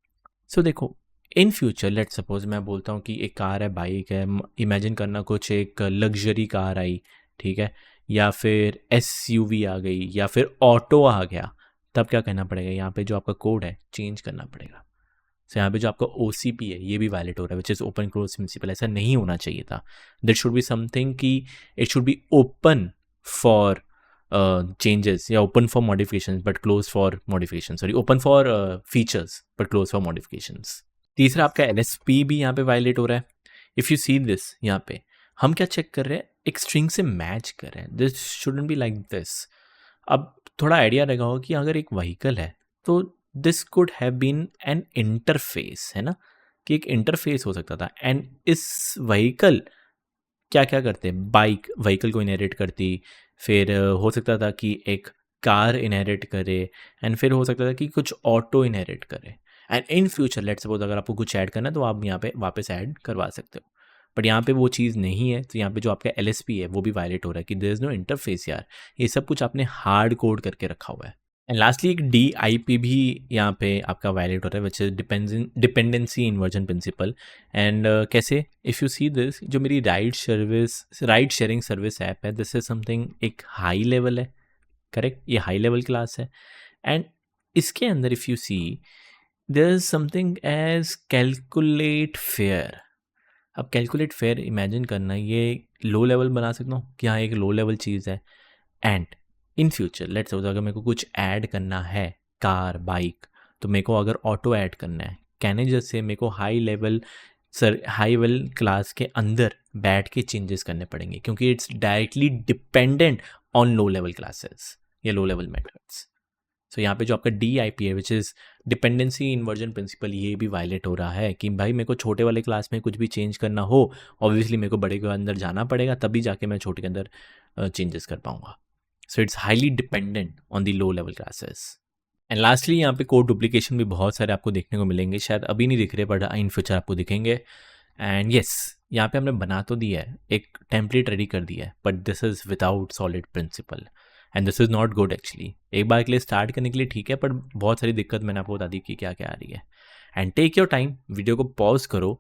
सो देखो इन फ्यूचर लेट सपोज मैं बोलता हूँ कि एक कार है, बाइक है, इमेजिन करना कुछ एक लग्जरी कार आई, ठीक है, या फिर SUV आ गई, या फिर ऑटो आ गया, तब क्या करना पड़ेगा, यहाँ पे जो आपका कोड है चेंज करना पड़ेगा। सो यहाँ पे जो आपका OCP है ये भी वायलेट हो रहा है, which is open close principle. ऐसा नहीं होना चाहिए था। देट शुड बी समथिंग कि it should be open for changes या open for modification but close for modification, sorry open for features but close for modifications. तीसरा आपका LSP भी यहाँ पे वायलेट हो रहा है। इफ़ यू सी दिस, यहाँ पे हम क्या चेक कर रहे हैं, एक स्ट्रिंग से मैच कर रहे हैं। This shouldn't be like this. अब थोड़ा आइडिया लगाओ कि अगर एक व्हीकल है तो this could have been an interface, है ना, कि एक इंटरफेस हो सकता था। एंड इस व्हीकल क्या क्या करते, बाइक व्हीकल को इनहेरिट करती, फिर हो सकता था कि एक कार इनहेरिट करे, एंड फिर हो सकता था कि कुछ ऑटो इनहेरिट करे। And in future let's suppose अगर आपको कुछ ऐड करना है तो आप यहाँ पे वापस ऐड करवा सकते हो, बट यहाँ पे वो चीज़ नहीं है। तो यहाँ पे जो आपका LSP है वो भी वायलेट हो रहा है कि देयर इज़ नो इंटरफेस। यार ये सब कुछ आपने हार्ड कोड करके रखा हुआ है। एंड लास्टली एक DIP भी यहाँ पे आपका वायलेट हो रहा है, which is dependency inversion principle. And कैसे, इफ़ यू सी दिस, जो मेरी राइड शेयरिंग सर्विस ऐप है, दिस इज समथिंग एक हाई लेवल है, करेक्ट, ये हाई लेवल क्लास है। एंड इसके अंदर if you see there is something as calculate fare. अब कैलकुलेट फेयर इमेजिन करना, ये लो लेवल बना सकता हूँ कि हाँ एक लो लेवल चीज़ है। And in future let's suppose अगर मेरे को कुछ ऐड करना है, कार बाइक, तो मेरे को अगर ऑटो ऐड करना है, कहने जैसे मेरे को हाई लेवल क्लास के अंदर बैठ के चेंजेस करने पड़ेंगे, क्योंकि it's directly dependent on low level classes या लो लेवल मेथड्स। सो यहाँ पे जो आपका DIP है, which is dependency inversion principle, ये भी वायलेट हो रहा है कि भाई मेरे को छोटे वाले क्लास में कुछ भी चेंज करना हो, ऑब्वियसली मेरे को बड़े के अंदर जाना पड़ेगा, तभी जाके मैं छोटे के अंदर चेंजेस कर पाऊंगा। So it's highly dependent on the low level classes. And lastly यहाँ पे कोड डुप्लीकेशन भी बहुत सारे आपको देखने को मिलेंगे, शायद अभी नहीं दिख रहे बट इन फ्यूचर आपको दिखेंगे। एंड येस, यहाँ पे हमने बना तो दिया है, एक टेम्पलेट रेडी कर दिया है, but this is without solid principle and this is not good actually. एक बार के लिए स्टार्ट करने के लिए ठीक है, पर बहुत सारी दिक्कत मैंने आपको बता दी कि क्या क्या आ रही है। And take your time, video को पॉज करो।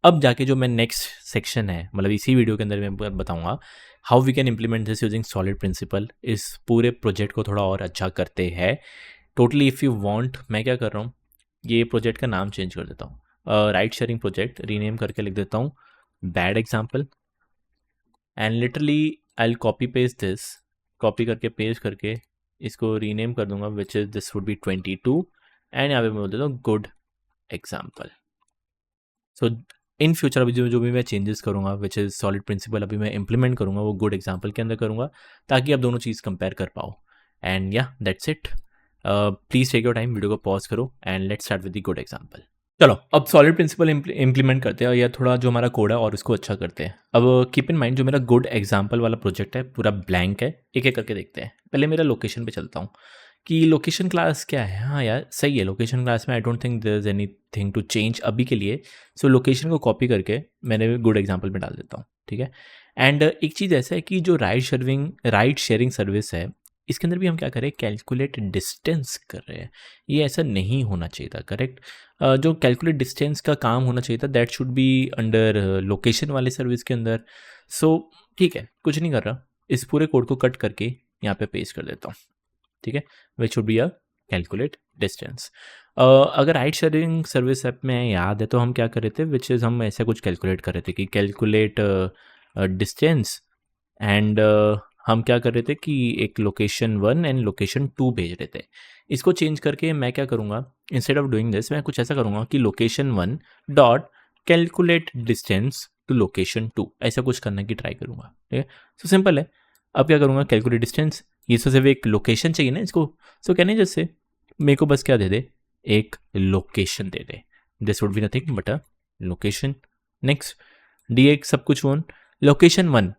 अब जाके जो मैं नेक्स्ट सेक्शन है, मतलब इसी वीडियो के अंदर मैं बताऊंगा how we can implement this using solid principle. इस पूरे प्रोजेक्ट को थोड़ा और अच्छा करते हैं। टोटली इफ़ यू वांट, मैं क्या कर रहा हूँ, ये प्रोजेक्ट का नाम चेंज कर देता हूँ, राइड शेयरिंग प्रोजेक्ट रीनेम करके लिख देता हूँ bad example. And literally I will copy paste this, copy करके पेस्ट करके इसको रीनेम कर दूंगा, विच is this would B 22। And यहाँ पे मैं बोल देता हूँ good example. So in future अभी जो भी मैं चेंजेस करूँगा, विच इज़ सॉलिड प्रिंसिपल अभी मैं इंप्लीमेंट करूँगा, वो गुड एग्जाम्पल के अंदर करूँगा, ताकि आप दोनों चीज़ कंपेयर कर पाओ। एंड या that's it. Please take your time, video को पॉज करो and let's start with the good example. चलो अब सॉलिड प्रिंसिपल इम्प्लीमेंट करते हैं या थोड़ा जो हमारा कोड है और उसको अच्छा करते हैं। अब कीप इन माइंड जो मेरा गुड एग्जाम्पल वाला प्रोजेक्ट है पूरा ब्लैंक है, एक एक करके देखते हैं। पहले मेरा लोकेशन पे चलता हूँ कि लोकेशन क्लास क्या है। हाँ यार सही है, लोकेशन क्लास में I don't think there is anything to change अभी के लिए। सो लोकेशन को कॉपी करके मैंने गुड एग्जाम्पल में डाल देता हूँ, ठीक है। एंड एक चीज़ ऐसा है कि जो राइड शेयरिंग सर्विस है, इसके अंदर भी हम क्या करें, कैलकुलेट डिस्टेंस कर रहे हैं। ये ऐसा नहीं होना चाहिए था, करेक्ट। जो कैलकुलेट डिस्टेंस का काम होना चाहिए था that should be under location वाले सर्विस के अंदर। सो ठीक है, कुछ नहीं कर रहा, इस पूरे कोड को कट करके यहाँ पे पेस्ट कर देता हूँ, ठीक है। Which should be a calculate distance. अगर राइड शेयरिंग सर्विस ऐप में याद है तो हम क्या कर रहे थे, विच इज़ हम ऐसा कुछ कैलकुलेट कर रहे थे कि कैलकुलेट डिस्टेंस। एंड हम क्या कर रहे थे कि एक लोकेशन 1 एंड लोकेशन 2 भेज रहे थे। इसको चेंज करके मैं क्या करूँगा, इंस्टेड ऑफ डूइंग दिस मैं कुछ ऐसा करूँगा कि location 1 dot calculate distance to location 2, ऐसा कुछ करने की ट्राई करूँगा, ठीक है। सो सिंपल है। अब क्या करूँगा, कैलकुलेट डिस्टेंस, ये तो सिर्फ एक लोकेशन चाहिए ना इसको। सो कहने जैसे मेरे को बस क्या दे दे, एक location they they. This would be nothing but a location. Next D एक सब कुछ वन, लोकेशन 1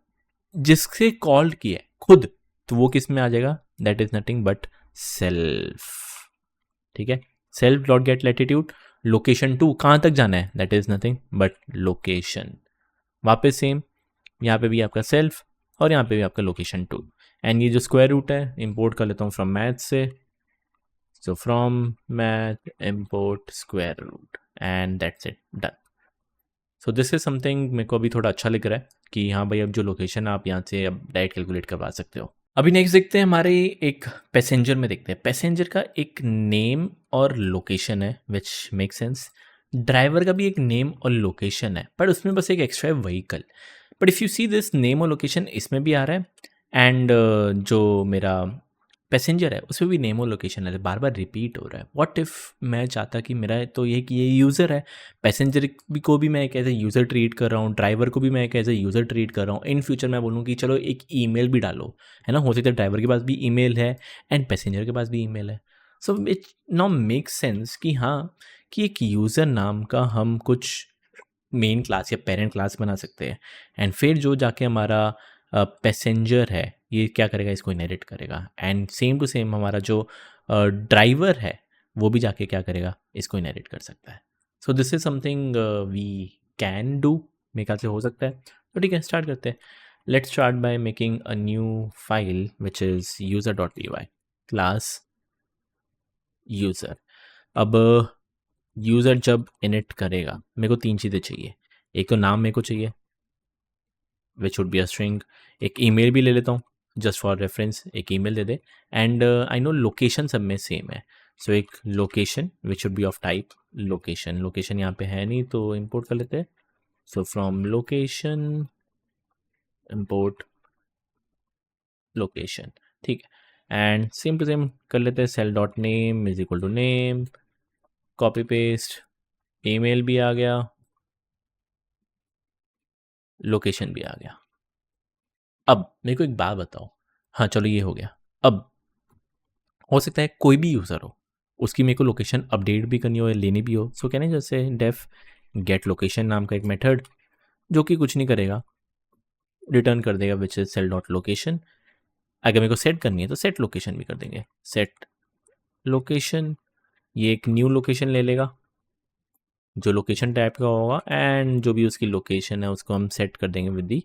जिससे कॉल किया है खुद, तो वो किस में आ जाएगा, that is nothing but self, ठीक है। Self dot gate latitude, location 2 कहाँ तक जाना है, that is nothing but location. वापस सेम, यहाँ पे भी आपका सेल्फ और यहाँ पे भी आपका लोकेशन 2। एंड ये जो स्क्वायर रूट है इंपोर्ट कर लेता हूँ फ्रॉम मैथ से। So from math import square root and that's it, done. So this is something मेरे को अभी थोड़ा अच्छा लग रहा है कि हाँ भाई अब जो लोकेशन आप यहाँ से अब डायरेक्ट कैलकुलेट करवा सकते हो। अभी नेक्स्ट देखते हैं हमारे एक पैसेंजर में, देखते हैं पैसेंजर का एक नेम और लोकेशन है विच मेक सेंस। ड्राइवर का भी एक नेम और लोकेशन है पर उसमें बस एक एक्स्ट्रा है vehicle. But if you see this name और लोकेशन इसमें भी आ रहा है एंड जो मेरा पैसेंजर है उसमें भी नेम और लोकेशन है, बार बार रिपीट हो रहा है। व्हाट इफ़ मैं चाहता कि मेरा तो ये कि ये यूज़र है, पैसेंजर भी को भी मैं एक एज ए यूज़र ट्रीट कर रहा हूँ, ड्राइवर को भी मैं एक एज ए यूज़र ट्रीट कर रहा हूँ। इन फ्यूचर मैं बोलूँ कि चलो एक ईमेल भी डालो, है ना। हो सकता है ड्राइवर के पास भी ईमेल है एंड पैसेंजर के पास भी ईमेल है। So it now make sense कि हाँ, कि एक यूज़र नाम का हम कुछ मेन क्लास या पेरेंट क्लास बना सकते हैं एंड फिर जो जाके हमारा पैसेंजर है ये क्या करेगा, इसको इनहेरिट करेगा। एंड सेम टू सेम हमारा जो ड्राइवर है वो भी जाके क्या करेगा, इसको इनहेरिट कर सकता है। So this is something we can do, मेरे ख्याल से हो सकता है। तो ठीक है, स्टार्ट करते हैं। Let's start by making a new file which is user dot P Y, class user. अब यूज़र जब इनिट करेगा मेरे को 3 चीज़ें चाहिए। एक तो नाम मेरे को चाहिए which would be a string, एक ईमेल भी ले लेता हूँ जस्ट फॉर रेफरेंस, एक ईमेल दे दे। एंड आई नो लोकेशन सब में सेम है। सो एक location which would be of type location. Location यहाँ पे है नहीं तो इंपोर्ट कर लेते हैं। So from location import location, ठीक है। एंड सेम टू सेम कर लेते हैं, self dot name is equal to name, copy paste, email भी आ गया, लोकेशन भी आ गया। अब मेरे को एक बात बताओ, हाँ चलो ये हो गया। अब हो सकता है कोई भी यूज़र हो, उसकी मेरे को लोकेशन अपडेट भी करनी हो या लेनी भी हो। सो कहने जैसे डेफ गेट लोकेशन नाम का एक मेथड जो कि कुछ नहीं करेगा, रिटर्न कर देगा which is self dot location. अगर मेरे को सेट करनी है तो सेट लोकेशन भी कर देंगे, सेट लोकेशन। ये एक न्यू लोकेशन ले लेगा जो लोकेशन टाइप का होगा एंड जो भी उसकी लोकेशन है उसको हम सेट कर देंगे विद दी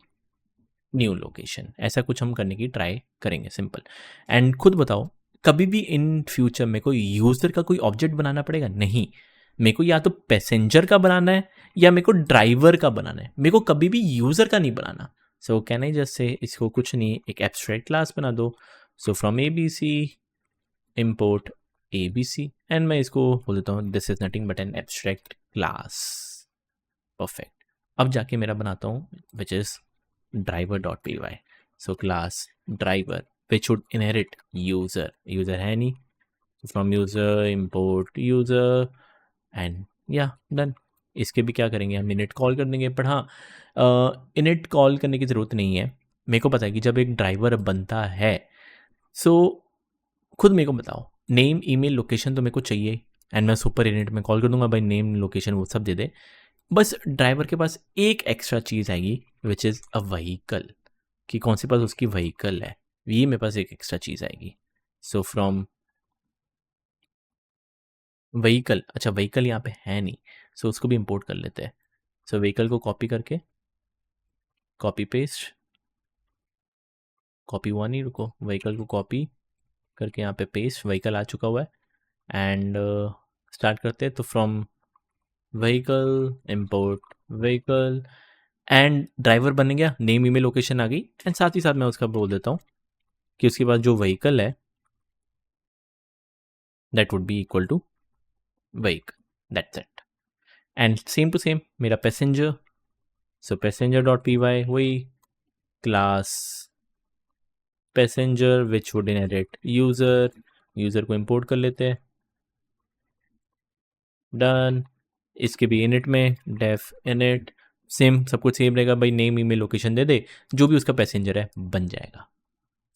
न्यू लोकेशन। ऐसा कुछ हम करने की ट्राई करेंगे, सिंपल। एंड खुद बताओ, कभी भी इन फ्यूचर मेरे को यूज़र का कोई ऑब्जेक्ट बनाना पड़ेगा? नहीं, मेरे को या तो पैसेंजर का बनाना है या मेरे को ड्राइवर का बनाना है, मेरे को कभी भी यूज़र का नहीं बनाना। सो कैन आई जस्ट से इसको कुछ नहीं, एक एब्स्ट्रैक्ट क्लास बना दो। So from A B C import A B C and मैं इसको बोल देता हूँ this is nothing but an abstract class. Perfect. अब जाके मेरा बनाता हूँ which is driver.py. So class driver which should inherit user. User है नहीं, from user import user and yeah done. इसके भी क्या करेंगे हम, init कॉल कर देंगे। पर हाँ, init कॉल करने की ज़रूरत नहीं है। मेरे को पता है कि जब एक ड्राइवर बनता है, सो खुद मेरे को बताओ, नेम ईमेल लोकेशन तो मेरे को चाहिए, एंड मैं सुपर इनिट में कॉल कर दूंगा भाई नेम लोकेशन वो सब दे दे। बस ड्राइवर के पास एक एक्स्ट्रा चीज़ आएगी विच इज़ अ व्हीकल, कि कौन से पास उसकी व्हीकल है, ये मेरे पास एक एक्स्ट्रा चीज़ आएगी। सो फ्रॉम व्हीकल, अच्छा व्हीकल यहाँ पे है नहीं, सो उसको भी इंपोर्ट कर लेते हैं। सो व्हीकल को कॉपी करके कॉपी पेस्ट, कॉपी हुआ नहीं, रुको, व्हीकल को कॉपी करके यहाँ पे पेस्ट, व्हीकल आ चुका हुआ है। एंड स्टार्ट करते हैं। तो from vehicle import vehicle and driver बन गया, नेम ईमेल लोकेशन आ गई। एंड साथ ही साथ मैं उसका बोल देता हूँ कि उसके पास जो व्हीकल है that would be equal to vehicle, that's it. And same to same मेरा passenger, so passenger dot P Y, वही class passenger which would inherit user, user को इंपोर्ट कर लेते हैं। डन। इसके भी इनिट में डेफ इनिट, सेम सब कुछ सेम रहेगा भाई, नेम ईमेल लोकेशन दे दे, जो भी उसका पैसेंजर है बन जाएगा।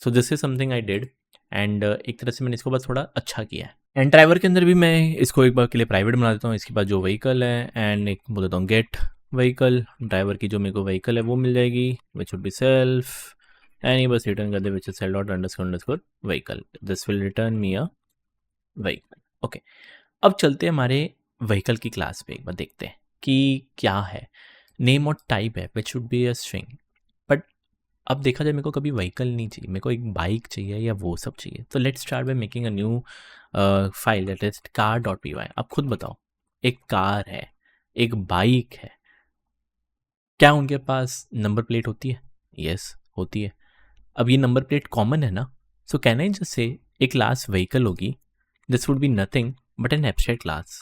सो this is something I did and एक तरह से मैंने इसको बस थोड़ा अच्छा किया है। एंड ड्राइवर के अंदर भी मैं इसको एक बार के लिए प्राइवेट बना देता हूँ। इसके बाद जो व्हीकल है एंड एक बोल देता हूँ गेट व्हीकल, ड्राइवर की जो मेरे को व्हीकल है वो मिल जाएगी which would be self, and ये बस रिटर्न कर दे which is self dot underscore vehicle, this will return me a vehicle. Okay, अब चलते हैं हमारे व्हीकल की क्लास पे, एक बार देखते हैं कि क्या है। नेम और टाइप है which should be a string, but अब देखा जाए मेरे को कभी व्हीकल नहीं चाहिए, मेरे को एक बाइक चाहिए या वो सब चाहिए। तो let's start by making a new file that is car dot P Y. अब खुद बताओ, एक कार है, एक बाइक है, क्या उनके पास नंबर प्लेट होती है? यस होती है। अब ये नंबर प्लेट कॉमन है ना, सो कैन आई जस्ट से एक क्लास व्हीकल होगी, this would be nothing but an abstract class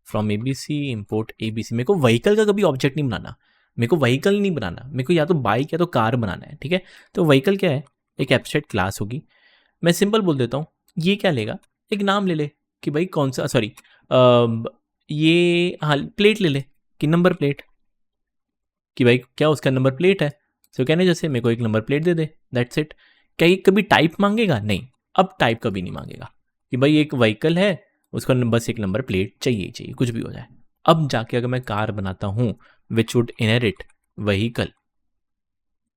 from ABC import ABC। मेरे को व्हीकल का कभी ऑब्जेक्ट नहीं बनाना, मेरे को व्हीकल नहीं बनाना, मेरे को या तो बाइक या तो कार बनाना है, ठीक है। तो व्हीकल क्या है, एक एब्स्ट्रैक्ट क्लास होगी। मैं सिंपल बोल देता हूँ, ये क्या लेगा, एक नाम ले ले कि भाई कौन सा, सॉरी ये हाँ प्लेट ले ले कि नंबर प्लेट, कि भाई क्या उसका नंबर प्लेट है। सो कहने जैसे मेरे को एक number plate they they, that's it. क्या ये कभी टाइप मांगेगा? नहीं, अब टाइप कभी नहीं मांगेगा कि भाई एक व्हीकल है उसका बस एक नंबर प्लेट चाहिए ही चाहिए, कुछ भी हो जाए। अब जाके अगर मैं कार बनाता हूँ विच would inherit vehicle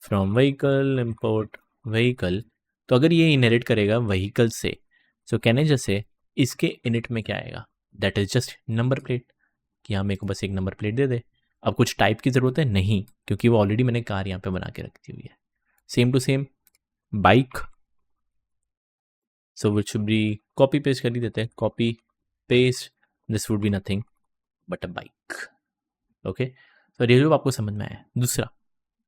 from vehicle import vehicle, तो अगर ये इनहेरिट करेगा व्हीकल से, सो कहने जैसे इसके इनिट में क्या आएगा, that is just number plate, कि हाँ मेरे को बस एक नंबर प्लेट दे दे। अब कुछ टाइप की ज़रूरत है नहीं, क्योंकि वो ऑलरेडी मैंने कार यहाँ पे बना के रखी हुई है। Same to same bike, so which should be copy paste कर ही देते हैं, copy paste, this would be nothing but a bike. Okay, तो ये जो आपको समझ में आया। दूसरा,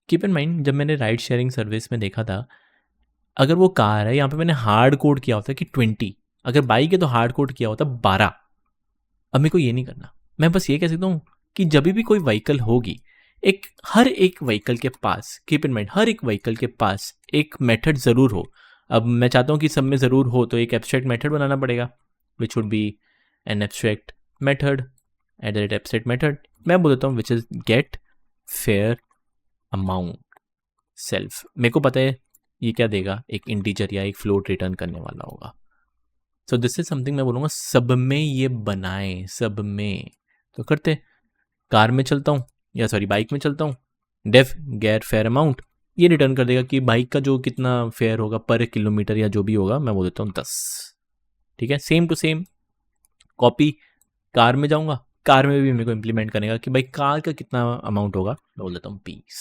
कीप इन माइंड, जब मैंने राइड शेयरिंग सर्विस में देखा था, अगर वो कार है यहाँ पे मैंने हार्ड कोड किया होता कि 20, अगर बाइक है तो हार्ड कोड किया होता 12। अब मेरे को ये नहीं करना, मैं बस ये कह सकता हूँ कि जब भी कोई व्हीकल होगी, हर एक व्हीकल के पास, कीप इन माइंड, हर एक व्हीकल के पास एक मेथड ज़रूर हो। अब मैं चाहता हूँ कि सब में ज़रूर हो, तो एक एब्स्ट्रैक्ट मेथड बनाना पड़ेगा विच would B an abstract method at the rate abstract method. मैं बोल देता हूँ which is gate fair amount self. मेरे को पता है ये क्या देगा, एक इंटीजर या एक फ्लोट रिटर्न करने वाला होगा। सो दिस इज समथिंग मैं बोलूँगा सब में ये बनाए, सब में। तो करते, कार में चलता हूँ या सॉरी बाइक में चलता हूँ, डेफ गैर फेयर अमाउंट, ये रिटर्न कर देगा कि बाइक का जो कितना फेयर होगा पर किलोमीटर या जो भी होगा, मैं बोल देता हूँ 10, ठीक है। Same to same copy, car में जाऊँगा, कार में भी मेरे को इम्प्लीमेंट करेगा कि भाई कार का कितना अमाउंट होगा, मैं बोल देता हूँ 20।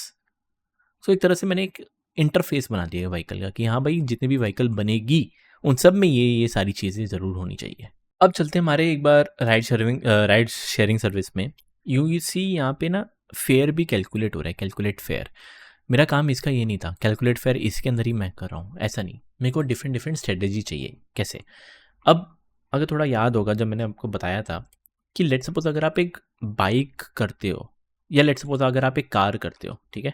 सो एक तरह से मैंने एक इंटरफेस बना दिया है व्हीकल का कि हाँ भाई जितनी भी व्हीकल बनेगी उन सब में ये सारी चीज़ें ज़रूर होनी चाहिए। अब चलते हैं हमारे एक बार राइड शेयरिंग सर्विस में। यू सी यहाँ पे ना फेयर भी कैलकुलेट हो रहा है, कैलकुलेट फेयर। मेरा काम इसका ये नहीं था, कैलकुलेट फेयर इसके अंदर ही मैं कर रहा हूँ, ऐसा नहीं। मेरे को डिफरेंट स्ट्रेटेजी चाहिए। कैसे? अब अगर थोड़ा याद होगा जब मैंने आपको बताया था कि लेट सपोज अगर आप एक बाइक करते हो या लेट सपोज अगर आप एक कार करते हो, ठीक है,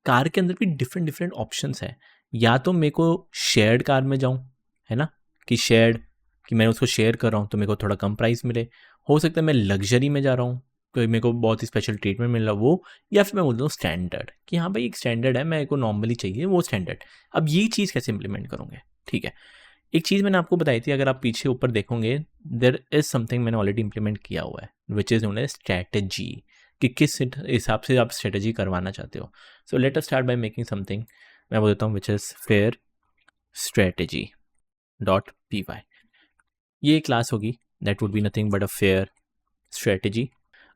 कार के अंदर भी डिफरेंट ऑप्शंस है। या तो मेरे को शेयर्ड कार में जाऊँ, है ना, कि शेयर्ड, कि मैं उसको शेयर कर रहा हूँ तो मेरे को थोड़ा कम प्राइस मिले। हो सकता है मैं लग्जरी में जा रहा हूँ तो मेरे को बहुत ही स्पेशल ट्रीटमेंट मिल रहा वो, या फिर मैं बोलता हूँ स्टैंडर्ड, कि हाँ भाई एक स्टैंडर्ड है, मेरे को नॉर्मली चाहिए वो स्टैंडर्ड। अब ये चीज़ कैसे इम्प्लीमेंट करूँगे? ठीक है, एक चीज़ मैंने आपको बताई थी, अगर आप पीछे ऊपर देखोगे देयर इज समथिंग मैंने ऑलरेडी इंप्लीमेंट किया हुआ है which is known as strategy, कि किस हिसाब से आप स्ट्रेटजी करवाना चाहते हो. So let us start by making something. मैं बोलता हूँ which is fare strategy dot P Y. ये क्लास होगी, that would be nothing but a fare strategy.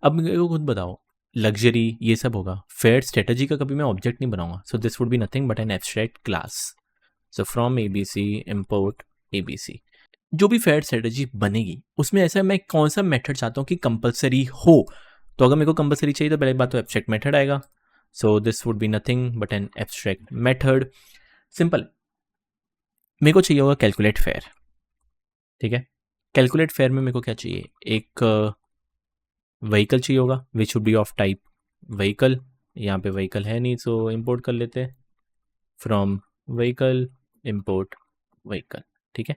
अब मेरे को खुद बताओ, लग्जरी ये सब होगा, फेयर स्ट्रेटजी का कभी मैं ऑब्जेक्ट नहीं बनाऊंगा. सो this would be nothing but an abstract class. So from ABC import ABC. जो भी फेयर स्ट्रेटजी बनेगी उसमें ऐसा मैं कौन सा मेथड चाहता हूँ कि कंपलसरी हो. तो अगर मेरे को कंपलसरी चाहिए तो पहले बात तो एब्स्ट्रैक्ट मेथड आएगा. सो this would be nothing but an abstract method. Simple. मेरे को चाहिए होगा कैलकुलेट फेयर. ठीक है, कैलकुलेट फेयर में मेरे को क्या चाहिए, एक व्हीकल चाहिए होगा विच would be of type vehicle. यहाँ पे व्हीकल है नहीं, सो इंपोर्ट कर लेते हैं फ्रॉम व्हीकल इंपोर्ट व्हीकल. ठीक है,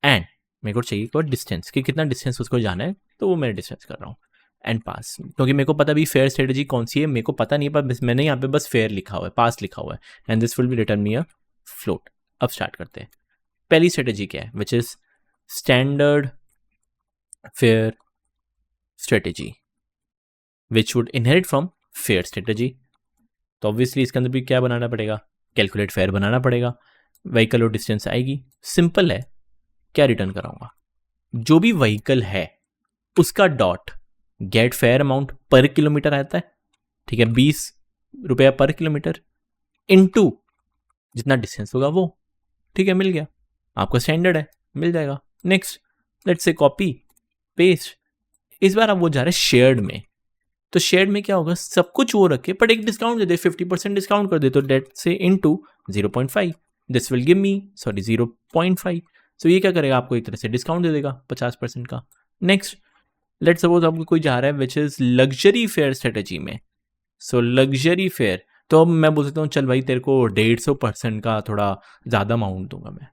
एंड मेरे को चाहिए कोई डिस्टेंस, कि कितना डिस्टेंस उसको जाना है, तो वो मैं डिस्टेंस कर रहा हूँ. एंड पास, क्योंकि मेरे को पता भी फेयर स्ट्रेटजी कौन सी है मेरे को पता नहीं है, पर मैंने यहाँ पे बस फेयर लिखा हुआ है, पास लिखा हुआ है. And this will be return me a float. अब स्टार्ट करते हैं. पहली स्ट्रेटजी क्या है, which is standard fair strategy which would inherit from fare strategy. तो ऑब्वियसली इसके अंदर भी क्या बनाना पड़ेगा, कैलकुलेट फेयर बनाना पड़ेगा. व्हीकल और डिस्टेंस आएगी, सिंपल है. क्या रिटर्न कराऊंगा, जो भी व्हीकल है उसका डॉट गेट फेयर अमाउंट पर किलोमीटर आता है. ठीक है, 20 रुपया पर किलोमीटर इनटू जितना डिस्टेंस होगा वो. ठीक है, मिल गया, आपका स्टैंडर्ड है, मिल जाएगा. Next, let's say copy paste. इस बार आप वो जा रहे हैं शेयर्ड में. तो शेयर्ड में क्या होगा, सब कुछ वो रखे पर एक डिस्काउंट दे दे, 50% डिस्काउंट कर दे. तो डेट से into 0.5, this will give me 0.5. सो ये क्या करेगा, आपको एक तरह से डिस्काउंट दे देगा 50% का. नेक्स्ट, लेट्स सपोज आपको कोई जा रहा है which is luxury fair strategy में. सो लग्जरी फेयर, तो अब मैं बोल सकता हूँ चल भाई तेरे को 150% का थोड़ा ज़्यादा अमाउंट दूंगा मैं.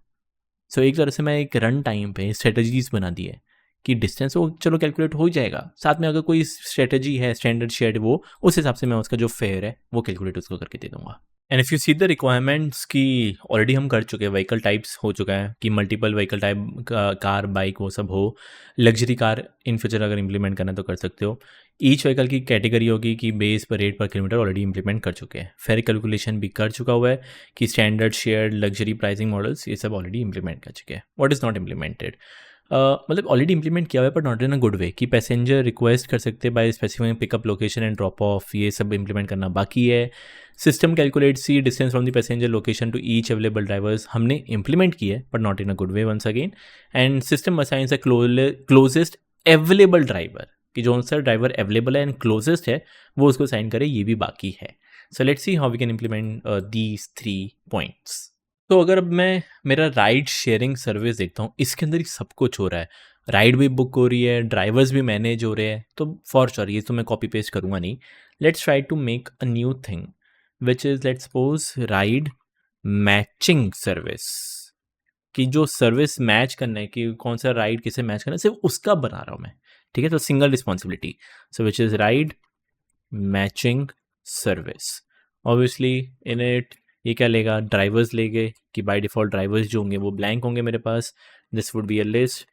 सो एक तरह से मैं एक रन टाइम पे स्ट्रेटजीज बना दी है कि डिस्टेंस वो चलो कैलकुलेट हो जाएगा, साथ में अगर कोई स्ट्रेटजी है स्टैंडर्ड शेड वो उस हिसाब से मैं उसका जो फेयर है वो कैलकुलेट उसको करके दे दूंगा. And if you see the requirements की ऑलरेडी हम कर चुके हैं, व्हीकल टाइप्स हो चुका है कि multiple vehicle type car bike वो सब हो. लग्जरी कार इन फ्यूचर अगर इंप्लीमेंट करना है तो कर सकते हो. ईच व्हीकल की कैटेगरी होगी कि बेस पर रेट पर किलोमीटर ऑलरेडी इंप्लीमेंट कर चुके हैं. फेयर कैलकुलेशन भी कर चुका हुआ है कि standard shared luxury pricing models ये सब ऑलरेडी इंप्लीमेंट कर चुके हैं. व्हाट इज़ नॉट इम्प्लीमेंटेड, मतलब ऑलरेडी इंप्लीमेंट किया हुआ है पर नॉट इन अ गुड वे, कि पैसेंजर रिक्वेस्ट कर सकते हैं by specifying pickup location and drop off, ये सब इंप्लीमेंट करना बाकी है. System calculates the distance from the passenger location to each available drivers हमने इंप्लीमेंट की है but not in a good way once again. And system assigns a closest available driver, कि जो सा ड्राइवर अवेलेबल है एंड क्लोजेस्ट है वो उसको साइन करे, ये भी बाकी है. So let's see how we can implement these 3 points. तो अगर अब मैं मेरा राइड शेयरिंग सर्विस देखता हूँ, इसके अंदर ही सब कुछ हो रहा है. राइड भी बुक हो रही है, ड्राइवर्स भी मैनेज हो रहे हैं, तो फॉर श्योर ये तो मैं कॉपी पेस्ट करूँगा नहीं. Let's try to make a new thing which is let's suppose ride matching service, कि जो सर्विस मैच करना है कि कौन सा राइड किसे मैच करना है सिर्फ उसका बना रहा हूँ मैं. ठीक है, तो single responsibility. So which is ride matching service. Obviously in it ये क्या लेगा, ड्राइवर्स लेंगे, कि बाय डिफ़ॉल्ट ड्राइवर्स जो होंगे वो ब्लैंक होंगे मेरे पास. This would be a list.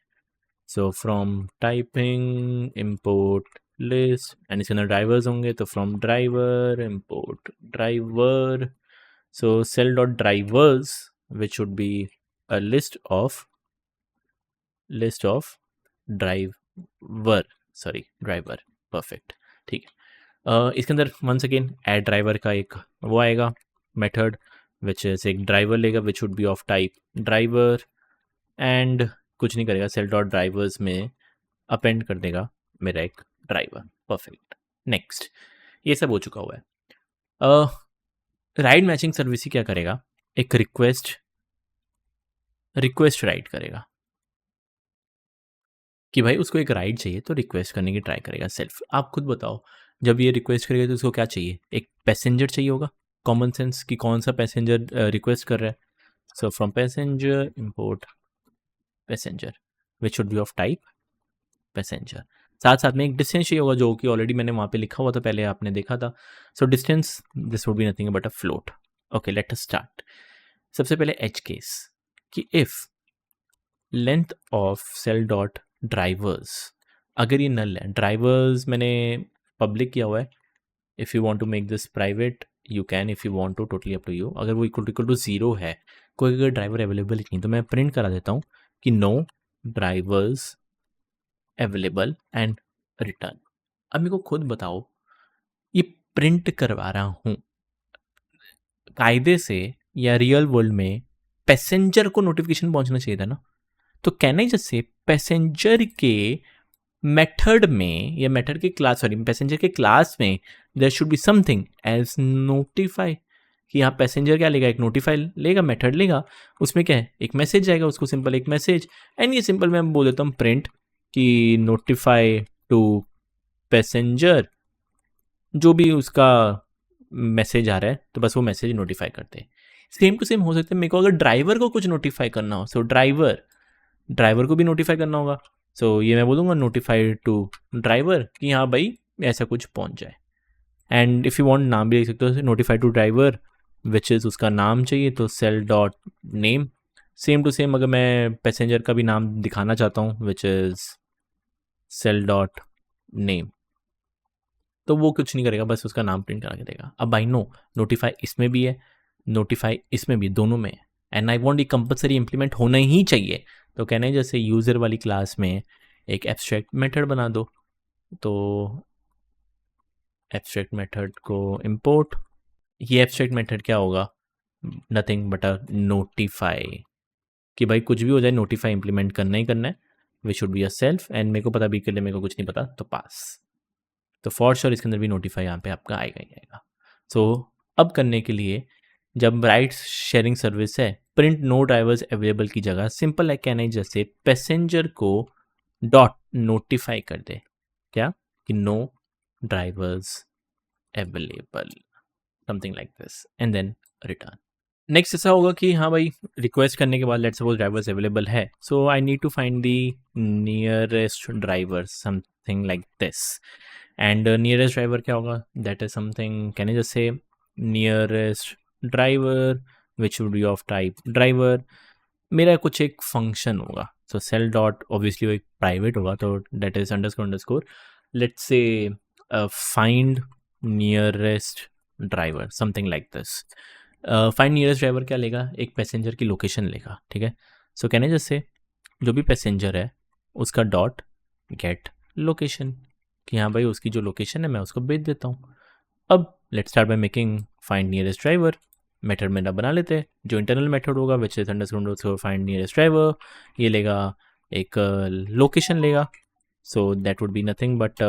So from typing import list, and इसके अंदर ड्राइवर्स होंगे तो from driver import driver. So self dot drivers which would be a list of driver, driver. Perfect, ठीक है. इसके अंदर वंस अगेन ऐड ड्राइवर का एक वो आएगा मेथड विच इज एक ड्राइवर लेगा which would be of type driver, and कुछ नहीं करेगा, सेल डॉट ड्राइवर्स में अपेंड कर देगा मेरा एक ड्राइवर. परफेक्ट. नेक्स्ट, ये सब हो चुका हुआ है. राइड मैचिंग सर्विस ही क्या करेगा, एक रिक्वेस्ट राइड करेगा कि भाई उसको एक राइड चाहिए तो रिक्वेस्ट करने की ट्राई करेगा सेल्फ. आप खुद बताओ, जब ये रिक्वेस्ट करेगा तो उसको क्या चाहिए, एक पैसेंजर चाहिए होगा. कॉमन सेंस कि कौन सा पैसेंजर रिक्वेस्ट कर रहा है. So from passenger import passenger which should B of type passenger. साथ साथ में एक डिस्टेंस चाहिए होगा जो कि ऑलरेडी मैंने वहाँ पे लिखा हुआ था, पहले आपने देखा था. So distance, this would be nothing but a float. Okay, let us start. सबसे पहले एज केस, कि if length of self dot drivers, अगर ये नल है, ड्राइवर्स मैंने पब्लिक किया हुआ है, if you want to make this private you can, if you want to, totally up to you. अगर वो इक्वल टू 0 है, कोई अगर ड्राइवर अवेलेबल नहीं, तो मैं प्रिंट करा देता हूँ कि no drivers available and return. अब मेरे को खुद बताओ, ये प्रिंट करवा रहा हूँ, कायदे से या रियल वर्ल्ड में पैसेंजर को नोटिफिकेशन पहुंचना चाहिए था ना। तो कहना ही जैसे पैसेंजर के मेथड में या मेथड के क्लास, सॉरी पैसेंजर के क्लास में there should be something else notify, कि यहाँ पैसेंजर क्या लेगा, एक नोटिफाई लेगा, मेथड लेगा, उसमें क्या है, एक मैसेज जाएगा उसको, सिंपल एक मैसेज। एंड ये सिंपल मैं बोल देता हूँ प्रिंट कि नोटिफाई टू पैसेंजर, जो भी उसका मैसेज आ रहा है तो बस वो मैसेज नोटिफाई करते हैं। सेम टू सेम हो सकता है मेरे को अगर ड्राइवर को कुछ नोटिफाई करना हो, सो ड्राइवर को भी नोटिफाई करना होगा। सो ये मैं बोलूँगा नोटिफाई टू ड्राइवर कि हाँ भाई ऐसा कुछ पहुँच जाए। एंड इफ़ यू वांट नाम भी लिख सकते हो, notify to driver which is उसका नाम चाहिए तो self dot name. Same to same अगर मैं पैसेंजर का भी नाम दिखाना चाहता हूँ which is self dot name, तो वो कुछ नहीं करेगा, बस उसका नाम प्रिंट करा के देगा। अब आई नो नोटिफाई इसमें भी है, नोटिफाई इसमें भी, दोनों में है, एंड आई वांट ये कंपलसरी इंप्लीमेंट होना ही चाहिए। तो कहने जैसे यूज़र वाली क्लास में एक एब्स्ट्रैक्ट मेथड बना दो, तो एब्स्ट्रैक्ट मेथड को इंपोर्ट, ये एब्स्ट्रैक्ट मेथड क्या होगा, नथिंग बट अ नोटिफाई, कि भाई कुछ भी हो जाए नोटिफाई इंप्लीमेंट करना ही करना है, we should be a self, and मेरे को पता भी, के लिए मेरे को कुछ नहीं पता तो पास। तो फॉर श्योर इसके अंदर भी नोटिफाई यहाँ पे आपका आएगा ही आएगा। सो अब करने के लिए, जब राइड शेयरिंग सर्विस है, प्रिंट नो ड्राइवर्स अवेलेबल की जगह सिंपल है कहना ही जैसे पैसेंजर को डॉट नोटिफाई कर दे, क्या, कि no drivers available, something like this, and then return. Next ऐसा होगा कि हाँ भाई रिक्वेस्ट करने के बाद लेट्स सपोज ड्राइवर्स अवेलेबल है, so I need to find the nearest driver, something like this. And nearest driver क्या होगा, that is something can I just say nearest driver which would be of type driver. मेरा कुछ एक function होगा, सो self dot obviously वो एक private होगा, तो that is underscore let's say find nearest driver, something like this. Find nearest driver क्या लेगा, एक पैसेंजर की लोकेशन लेगा, ठीक है। सो कहने जैसे जो भी पैसेंजर है उसका डॉट गेट लोकेशन, कि हाँ भाई उसकी जो लोकेशन है मैं उसको भेज देता हूँ। अब let's start by making find nearest driver, method में ना बना लेते हैं जो इंटरनल मेथड होगा which is underscore find nearest driver, ये लेगा एक लोकेशन लेगा, so that would be nothing but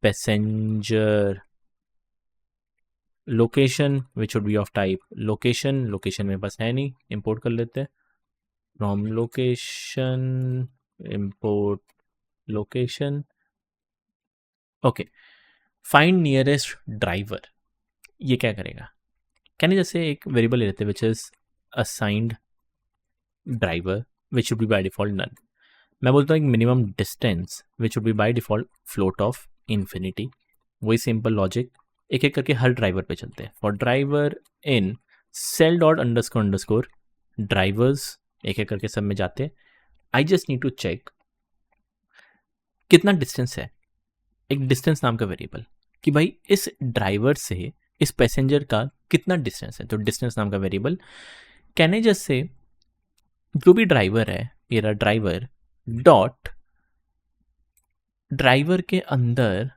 passenger location which would be of type location, location में बस है नहीं, इंपोर्ट कर लेते हैं from location, import location, okay. Find nearest driver, ये क्या करेगा, कहने जैसे एक वेरिएबल ले लेते हैं which is assigned driver which would be by default none. मैं बोलता हूँ एक minimum distance which would be by default float of infinity. वही सिंपल लॉजिक एक एक करके हर ड्राइवर पे चलते हैं। For driver in self dot underscore drivers, एक एक करके सब में जाते हैं। I just need to check कितना डिस्टेंस है, एक डिस्टेंस नाम का वेरिएबल, कि भाई इस ड्राइवर से इस पैसेंजर का कितना डिस्टेंस है, तो डिस्टेंस नाम का वेरिएबल। कहने जैसे जो भी ड्राइवर है, मेरा ड्राइवर डॉट ड्राइवर के अंदर,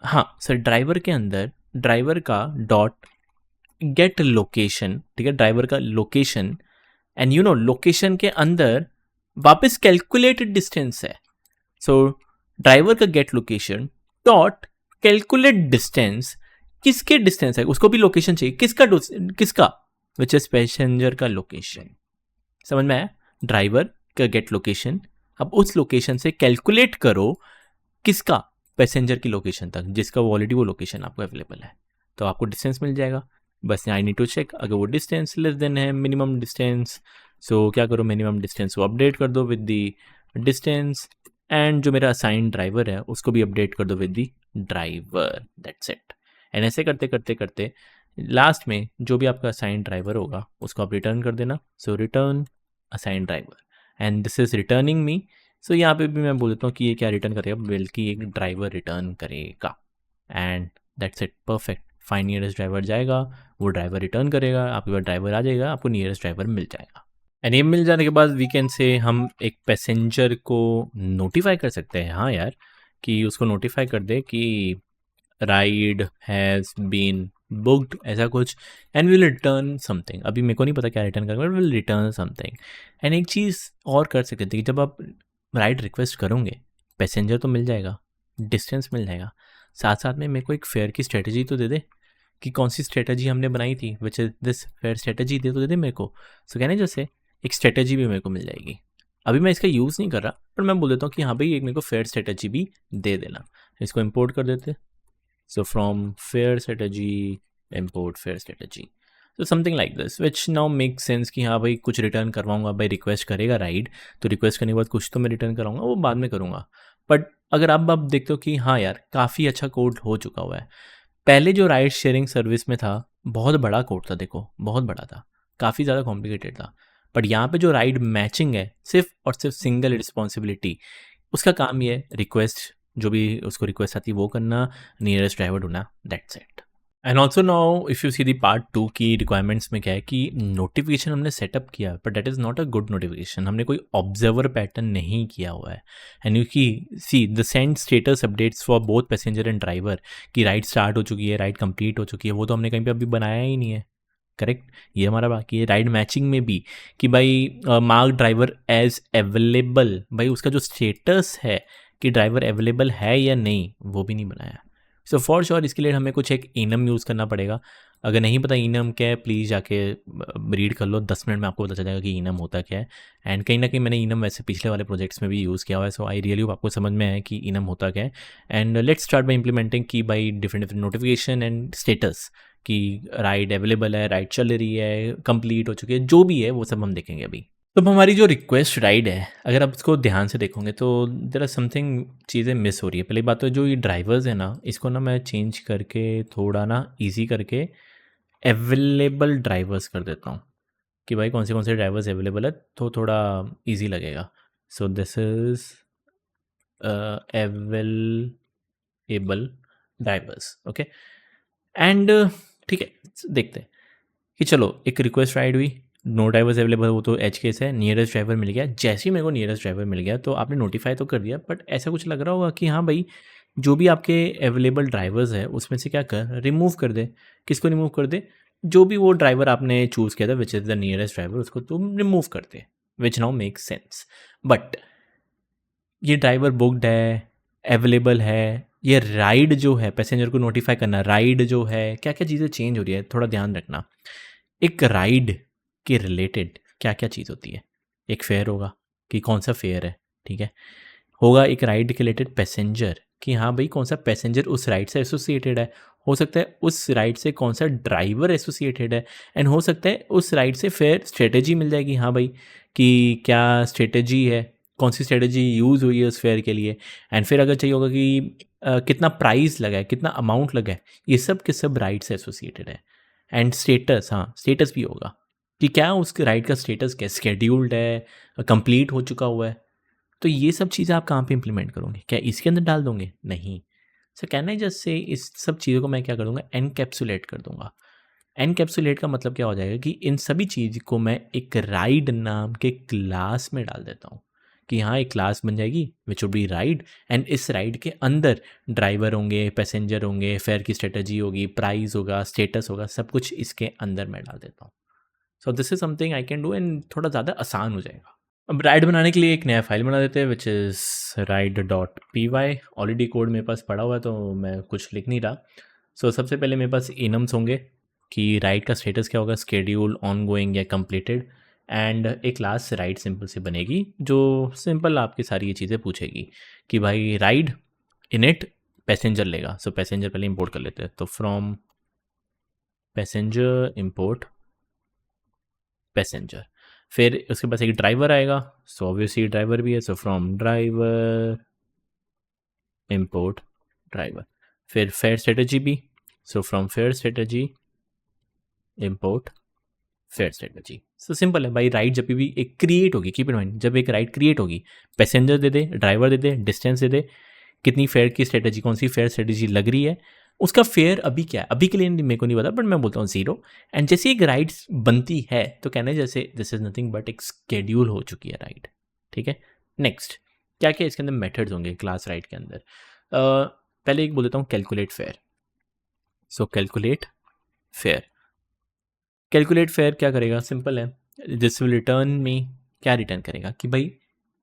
हाँ सर ड्राइवर के अंदर ड्राइवर का डॉट गेट लोकेशन, ठीक है, ड्राइवर का location, and you know location के अंदर वापस कैलकुलेटेड डिस्टेंस है, सो ड्राइवर का get location dot calculate distance, किसके डिस्टेंस है उसको भी लोकेशन चाहिए, किसका विच इज पैसेंजर का लोकेशन। समझ में आया, ड्राइवर का गेट लोकेशन, अब उस लोकेशन से कैलकुलेट करो किसका, पैसेंजर की लोकेशन तक, जिसका ऑलरेडी वो लोकेशन आपको अवेलेबल है, तो आपको डिस्टेंस मिल जाएगा। बस आई नीड टू चेक अगर वो डिस्टेंस लेस देन है मिनिमम डिस्टेंस, सो क्या करो मिनिमम डिस्टेंस को अपडेट कर दो विद दी डिस्टेंस, एंड जो मेरा असाइन ड्राइवर है उसको भी अपडेट कर दो with the driver, that's it. And ऐसे करते करते करते लास्ट में जो भी आपका असाइन ड्राइवर होगा उसको आप रिटर्न कर देना। So return assign driver and this is returning me. सो यहाँ पे भी मैं बोल देता हूँ कि ये क्या रिटर्न करेगा, बल्कि एक ड्राइवर रिटर्न करेगा and that's it, perfect. Fine nearest driver जाएगा, वो ड्राइवर रिटर्न करेगा, आपके पास ड्राइवर आ जाएगा, आपको नियरेस्ट ड्राइवर मिल जाएगा। एंड ये मिल जाने के बाद वी कैन से हम एक पैसेंजर को नोटिफाई कर सकते हैं, हाँ यार, कि उसको नोटिफाई कर दे कि राइड हैज़ बीन बुक्ड ऐसा कुछ, एंड विल रिटर्न समथिंग। अभी मेरे को नहीं पता क्या रिटर्न करेंगे, but will return something. And एक चीज़ और कर सकते थे कि जब आप राइड रिक्वेस्ट करोगे, पैसेंजर तो मिल जाएगा, डिस्टेंस मिल जाएगा, साथ साथ में मेरे को एक फेयर की स्ट्रेटजी तो दे दे कि कौन सी स्ट्रेटजी हमने बनाई थी, which is this fare strategy दे तो दे मेरे को। सो कहने जैसे एक स्ट्रेटजी भी मेरे को मिल जाएगी। अभी मैं इसका यूज़ नहीं कर रहा, पर मैं बोल देता हूँ कि हाँ भाई एक मेरे को फेयर स्ट्रेटजी भी दे देना। इसको इम्पोर्ट कर देते। So from fair strategy, import fair strategy. So something like this, which now makes sense कि हाँ भाई कुछ रिटर्न करवाऊंगा, भाई रिक्वेस्ट करेगा राइड, तो रिक्वेस्ट करने के बाद कुछ तो मैं रिटर्न कराऊंगा, वो बाद में करूँगा। बट अगर आप देखते हो कि हाँ यार काफ़ी अच्छा कोड हो चुका हुआ है। पहले जो राइड शेयरिंग सर्विस में था बहुत बड़ा कोड था, देखो बहुत बड़ा था, काफ़ी ज़्यादा कॉम्प्लिकेटेड था। बट यहाँ पे जो राइड मैचिंग है सिर्फ और सिर्फ सिंगल रिस्पॉन्सिबिलिटी, उसका काम ये है रिक्वेस्ट, जो भी उसको रिक्वेस्ट आती है वो करना, नियरेस्ट ड्राइवर ढूंढना, that's it. And also now if you see the part 2 की रिक्वायरमेंट्स में क्या है कि नोटिफिकेशन हमने सेटअप किया, but that is not a good notification, हमने कोई ऑब्जर्वर पैटर्न नहीं किया हुआ है। एंड यू की see the send status updates for both passenger and driver कि राइड स्टार्ट हो चुकी है, राइड कंप्लीट हो चुकी है, वो तो हमने कहीं पे अभी बनाया ही नहीं है। करेक्ट, ये हमारा बाकी है। राइड मैचिंग में भी कि भाई मार्क ड्राइवर एज अवेलेबल, भाई उसका जो स्टेटस है कि ड्राइवर अवेलेबल है या नहीं, वो भी नहीं बनाया। सो फॉर श्योर इसके लिए हमें कुछ एक इनम यूज़ करना पड़ेगा। अगर नहीं पता इनम क्या है, प्लीज़ जाके रीड कर लो, 10 मिनट में आपको पता चल जाएगा कि इनम होता क्या है। एंड कहीं ना कहीं मैंने इनम वैसे पिछले वाले प्रोजेक्ट्स में भी यूज़ किया हुआ है, सो आई रियली होप आपको समझ में आए कि इनम होता क्या है। And let's start by implementing की by different different notification and status कि राइड अवेलेबल है, राइड चल रही है, कंप्लीट हो चुकी है, जो भी है वो सब हम देखेंगे अभी। तो हमारी जो रिक्वेस्ट राइड है, अगर आप इसको ध्यान से देखोगे तो देयर आर समथिंग चीज़ें मिस हो रही है। पहली बात तो जो ये ड्राइवर्स है ना, इसको ना मैं चेंज करके थोड़ा ना ईजी करके अवेलेबल ड्राइवर्स कर देता हूँ कि भाई कौन से ड्राइवर्स अवेलेबल है, तो थोड़ा ईजी लगेगा। सो this is available drivers, okay. And ठीक है, देखते हैं कि चलो एक रिक्वेस्ट राइड हुई, नो ड्राइवर्स अवेलेबल, वो तो एज केस है, नियरेस्ट ड्राइवर मिल गया। जैसे ही मेरे को नियरेस्ट ड्राइवर मिल गया तो आपने नोटिफाई तो कर दिया, बट ऐसा कुछ लग रहा होगा कि हाँ भाई जो भी आपके अवेलेबल ड्राइवर्स है उसमें से क्या कर रिमूव कर दे। किसको रिमूव कर दे? जो भी वो ड्राइवर आपने चूज़ किया था which is the nearest driver, उसको तुम रिमूव कर दे, which now make sense. But ये ड्राइवर बुकड है, अवेलेबल है, ये राइड जो है पैसेंजर को नोटिफाई करना, राइड जो है क्या क्या चीज़ें चेंज हो रही है, थोड़ा ध्यान रखना। एक राइड के रिलेटेड क्या क्या चीज़ होती है? एक फेयर होगा कि कौन सा फेयर है, ठीक है। होगा एक राइड के रिलेटेड पैसेंजर कि हाँ भाई कौन सा पैसेंजर उस राइड से एसोसिएटेड है, हो सकता है उस राइड से कौन सा ड्राइवर एसोसिएटेड है, एंड हो सकता है उस राइड से फेयर स्ट्रेटेजी मिल जाएगी, हाँ भाई कि क्या स्ट्रेटेजी है, कौन सी स्ट्रेटेजी यूज़ हुई है उस फेयर के लिए। एंड फिर अगर चाहिए होगा कि कितना प्राइस लगा है, कितना अमाउंट लगा है, ये सब के सब राइड से एसोसिएटेड है। एंड स्टेटस, हाँ स्टेटस भी होगा कि क्या उसके राइड का स्टेटस क्या, स्केड्यूल्ड है, कंप्लीट हो चुका हुआ है। तो ये सब चीज़ें आप कहाँ पे इंप्लीमेंट करोगे? क्या इसके अंदर डाल दोगे? नहीं। सो कहना है जस्ट से इस सब चीज़ों को मैं क्या कर दूंगा, एनकैप्सुलेट कर दूंगा। एनकैप्सुलेट का मतलब क्या हो जाएगा कि इन सभी चीज़ को मैं एक राइड नाम के क्लास में डाल देता हूँ कि हाँ एक क्लास बन जाएगी which would B ride, and इस राइड के अंदर ड्राइवर होंगे, पैसेंजर होंगे, फेयर की स्ट्रेटजी होगी, प्राइस होगा, स्टेटस होगा, सब कुछ इसके अंदर मैं डाल देता हूँ। सो this is something I can do and थोड़ा ज़्यादा आसान हो जाएगा। अब राइड बनाने के लिए एक नया फाइल बना देते हैं which is ride.py। Already code मेरे पास पड़ा हुआ है तो मैं कुछ लिख नहीं रहा। सो सबसे पहले मेरे पास इनम्स होंगे कि राइड का स्टेटस क्या होगा, स्केड्यूल, ऑन गोइंग या कंप्लीटेड। एंड एक क्लास राइड सिंपल से बनेगी जो सिंपल आपकी सारी ये चीज़ें पूछेगी कि भाई राइड इनिट पैसेंजर लेगा। सो पैसेंजर पहले इंपोर्ट कर लेते हैं, तो फ्रॉम पैसेंजर इंपोर्ट पैसेंजर। फिर उसके पास एक ड्राइवर आएगा, सो ऑब्वियसली ड्राइवर भी है, so from driver import driver. फिर फेयर स्ट्रेटजी भी, so from fare strategy import fair strategy. So simple है भाई, राइड जब भी एक क्रिएट होगी, कीप इन माइंड, जब एक राइड क्रिएट होगी, पैसेंजर दे दे, ड्राइवर दे दे, डिस्टेंस दे दे, कितनी फेयर की स्ट्रेटजी, कौन सी फेयर स्ट्रेटजी लग रही है, उसका फेयर अभी क्या है, अभी के लिए मेरे को नहीं पता, बट मैं बोलता हूँ 0। एंड जैसे एक राइड बनती है तो कहना है जैसे दिस इज नथिंग बट एक स्केड्यूल हो चुकी है राइड। ठीक है, नेक्स्ट क्या क्या इसके अंदर मेथड्स होंगे क्लास राइड के अंदर। पहले एक बोल देता हूँ कैलकुलेट फेयर। सो कैलकुलेट फेयर, कैलकुलेट फेयर क्या करेगा, सिंपल है, दिस विल रिटर्न में क्या रिटर्न करेगा कि भाई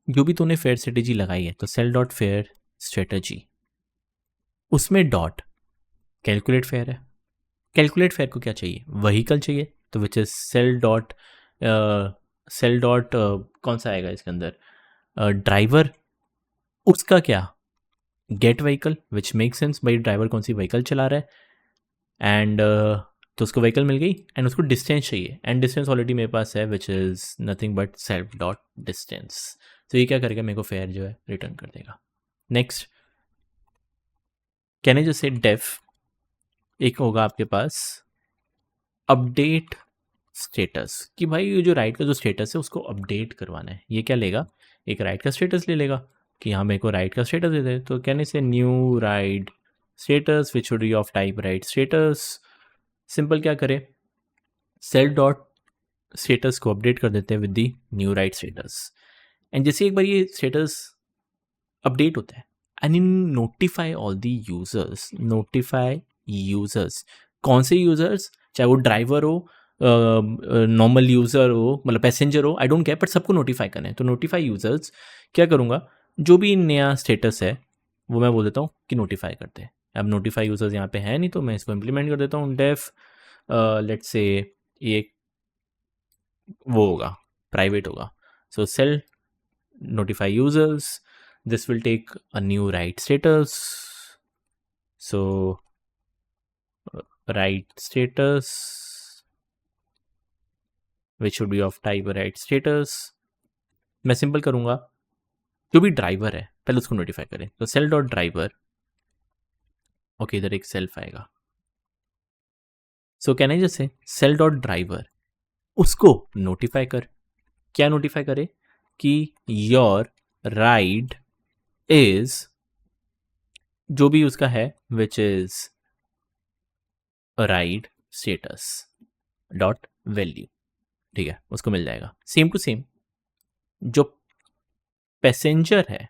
जो भी तूने फेयर स्ट्रेटेजी लगाई है, तो सेल डॉट फेयर स्ट्रेटेजी, उसमें डॉट कैलकुलेट फेयर है। कैलकुलेट फेयर को क्या चाहिए, व्हीकल चाहिए, तो विच इज सेल डॉट कौन सा आएगा इसके अंदर, ड्राइवर, उसका क्या, get vehicle, which make sense, भाई ड्राइवर कौन सी व्हीकल चला रहा है, एंड तो उसको व्हीकल मिल गई, एंड उसको डिस्टेंस चाहिए, एंड डिस्टेंस ऑलरेडी मेरे पास है which is nothing but self dot distance. तो ये क्या करेगा, मेरे को फेयर जो है रिटर्न कर देगा। नेक्स्ट कहने जैसे डेफ, एक होगा आपके पास अपडेट स्टेटस, कि भाई ये जो राइड का जो स्टेटस है उसको अपडेट करवाना है। ये क्या लेगा, एक राइड का स्टेटस ले लेगा कि हाँ मेरे को राइड का स्टेटस दे दे, तो कहने से new ride status which would be of type ride status. Simple क्या करे, सेल डॉट स्टेटस को अपडेट कर देते हैं with the new right status. And जैसे एक बार ये स्टेटस अपडेट होता है, and in notify all the users, notify users, कौन से यूजर्स, चाहे वो ड्राइवर हो, नॉर्मल यूज़र हो, मतलब पैसेंजर हो, आई डोंट केयर, बट सबको नोटिफाई करना है। तो नोटिफाई यूजर्स क्या करूँगा, जो भी नया स्टेटस है वो मैं बोल देता हूँ कि नोटिफाई करते हैं। अब नोटिफाई यूजर्स यहाँ पे है नहीं, तो मैं इसको इम्प्लीमेंट कर देता हूँ डेफ, लेट्स से ये वो होगा, प्राइवेट होगा। सो cell notify users, this will take a new write status, so write status which should be of type write status। मैं सिंपल करूंगा, जो भी ड्राइवर है पहले उसको नोटिफाई करें, तो सेल डॉट ड्राइवर, ओके इधर एक सेल्फ आएगा। सो कहना है जैसे सेल डॉट ड्राइवर, उसको नोटिफाई कर, क्या नोटिफाई करे कि योर राइड इज, जो भी उसका है which is ride status dot value. ठीक है, उसको मिल जाएगा। सेम टू सेम जो पैसेंजर है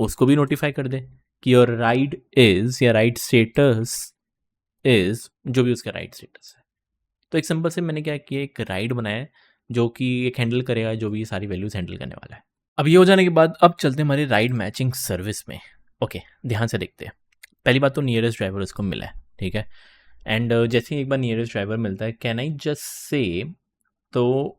उसको भी नोटिफाई कर दे कि योर राइड इज, या राइड स्टेटस इज, जो भी उसका राइड स्टेटस है। तो एक सिंपल से मैंने क्या किया, एक राइड बनाया है जो कि एक हैंडल करेगा, जो भी ये सारी वैल्यूज हैंडल करने वाला है। अब ये हो जाने के बाद अब चलते हैं हमारे राइड मैचिंग सर्विस में। ओके, ध्यान से देखते हैं। पहली बात तो नियरेस्ट ड्राइवर उसको मिला है, ठीक है। एंड जैसे ही एक बार नियरेस्ट ड्राइवर मिलता है, कैन आई जस्ट से, तो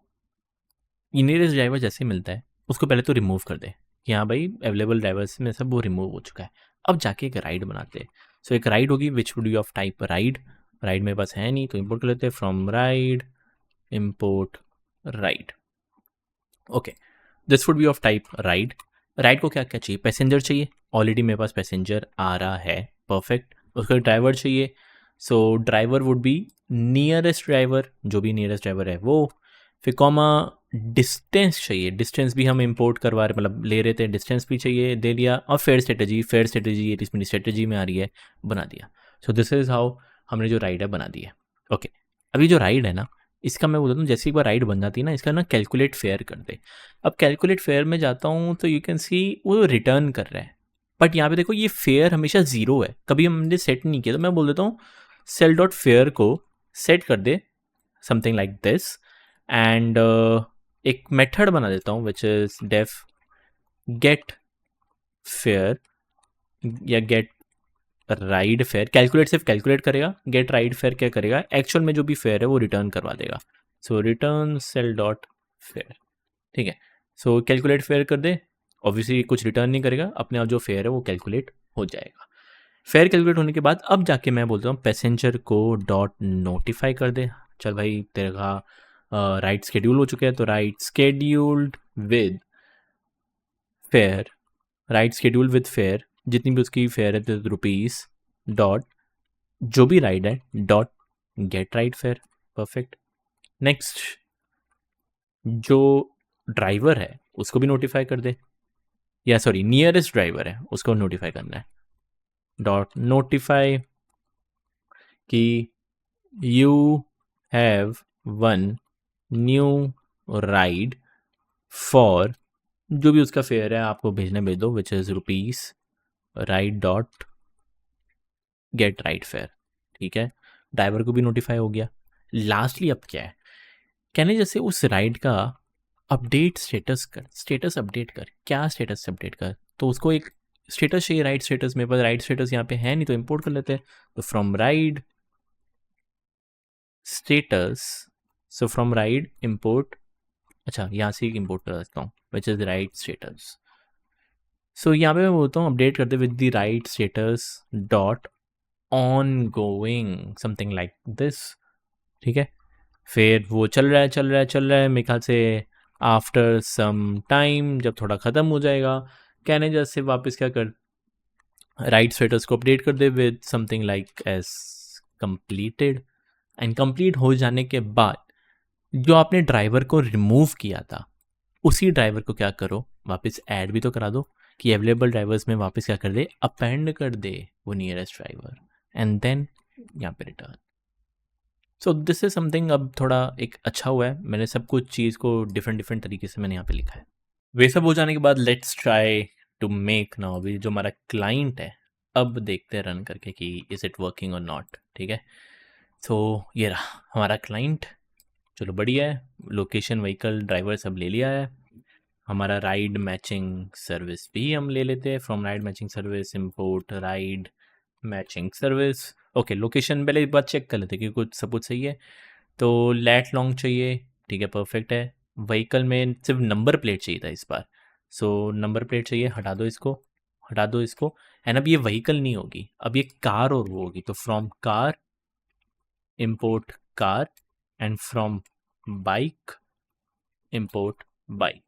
नियरेस्ट ड्राइवर जैसे मिलता है उसको पहले तो रिमूव कर दे कि हाँ भाई अवेलेबल ड्राइवर्स में सब वो रिमूव हो चुका है। अब जाके एक राइड बनाते हैं। सो एक राइड होगी विच would be of type ride, ride मेरे पास है नहीं तो इंपोर्ट कर लेते हैं, from ride import ride. Okay, this would be of type ride. Ride को क्या क्या चाहिए, पैसेंजर चाहिए, ऑलरेडी मेरे पास पैसेंजर आ रहा है, परफेक्ट। उसका ड्राइवर चाहिए, so driver would be nearest driver, जो भी नियरेस्ट ड्राइवर है वो। फिर कॉमा डिस्टेंस चाहिए, डिस्टेंस भी हम इंपोर्ट करवा रहे, मतलब ले रहे थे, डिस्टेंस भी चाहिए, दे दिया। और फेयर स्ट्रेटजी, फेयर स्ट्रेटजी ये इसमें स्ट्रेटजी में आ रही है, बना दिया। सो दिस इज हाउ हमने जो राइड है बना दी है। ओके, अभी जो राइड है ना, इसका मैं बोलता हूँ जैसे एक बार राइड बन जाती है ना, इसका ना कैलकुलेट फेयर कर दे। अब कैलकुलेट फेयर में जाता हूँ तो यू कैन सी वो रिटर्न कर रहा है, बट यहाँ पे देखो ये फेयर हमेशा 0 है, कभी हमने सेट नहीं किया। तो मैं बोल देता हूँ सेल डॉट फेयर को सेट कर दे, समथिंग लाइक दिस। एंड एक मेथड बना देता हूँ which is def get fare या गेट राइड फेयर। कैलकुलेट सिर्फ कैलकुलेट करेगा, गेट राइड फेयर क्या करेगा, एक्चुअल में जो भी फेयर है वो रिटर्न करवा देगा। सो रिटर्न सेल डॉट फेयर, ठीक है। सो कैलकुलेट फेयर कर दे, ऑब्वियसली कुछ रिटर्न नहीं करेगा, अपने आप जो फेयर है वो कैलकुलेट हो जाएगा। फेयर कैलकुलेट होने के बाद अब जाके मैं बोलता हूँ पैसेंजर को डॉट नोटिफाई कर दे। चल भाई तेरा राइड स्केड्यूल हो चुका है, तो ride scheduled with fair, ride schedule with fair, जितनी भी उसकी फेयर है रुपीज़ डॉट जो भी राइड है dot gate ride fair, perfect. Next, जो ड्राइवर है उसको भी नोटिफाई कर दे, या सॉरी नियरेस्ट ड्राइवर है उसको नोटिफाई करना है। डॉट नोटिफाई कि you have one new ride for, जो भी उसका फेयर है आपको भेजने भेज दो, which is rupees ride dot gate ride fair, ठीक है। ड्राइवर को भी नोटिफाई हो गया। लास्टली अब क्या है, कहने जैसे उस राइड का अपडेट स्टेटस कर, स्टेटस अपडेट कर, क्या स्टेटस अपडेट कर, तो उसको एक स्टेटस चाहिए राइड स्टेटस। मेरे पास राइड स्टेटस यहाँ पे है नहीं, तो इंपोर्ट कर लेते हैं। तो from ride status, so from ride import, अच्छा यहाँ से इंपोर्ट कर सकता हूँ, विच इज राइड स्टेटस। सो यहाँ पे मैं बोलता हूँ अपडेट करते with the ride status dot on going, something like this, ठीक है। फिर वो चल रहा है चल रहा है चल रहा है, मेरे ख्याल से आफ्टर सम टाइम जब थोड़ा ख़त्म हो जाएगा, कहने जैसे वापस क्या कर, राइट स्टेटस को अपडेट कर दे with something like as completed. And complete हो जाने के बाद जो आपने ड्राइवर को रिमूव किया था, उसी ड्राइवर को क्या करो, वापस ऐड भी तो करा दो कि अवेलेबल ड्राइवर्स में वापस क्या कर दे, अपेंड कर दे वो नियरेस्ट ड्राइवर, एंड देन यहाँ पे return. So this is something, अब थोड़ा एक अच्छा हुआ है, मैंने सब कुछ चीज़ को डिफरेंट डिफरेंट तरीके से मैंने यहाँ पे लिखा है। वे सब हो जाने के बाद let's try to make now, अभी जो हमारा क्लाइंट है अब देखते हैं रन करके कि इज़ इट वर्किंग और नॉट, ठीक है। तो ये रहा हमारा क्लाइंट, चलो बढ़िया है, लोकेशन व्हीकल ड्राइवर सब ले लिया है। हमारा राइड मैचिंग सर्विस भी हम ले लेते हैं, from ride matching service import ride matching service. Okay, location पहले एक बार चेक कर लेते हैं कि कुछ सब कुछ सही है। तो लैट लॉन्ग चाहिए, ठीक है परफेक्ट है। व्हीकल में सिर्फ नंबर प्लेट चाहिए था इस बार, सो नंबर प्लेट चाहिए, हटा दो इसको, हटा दो इसको। एंड अब ये व्हीकल नहीं होगी, अब ये कार और वो होगी, तो from car import car, and from bike import bike.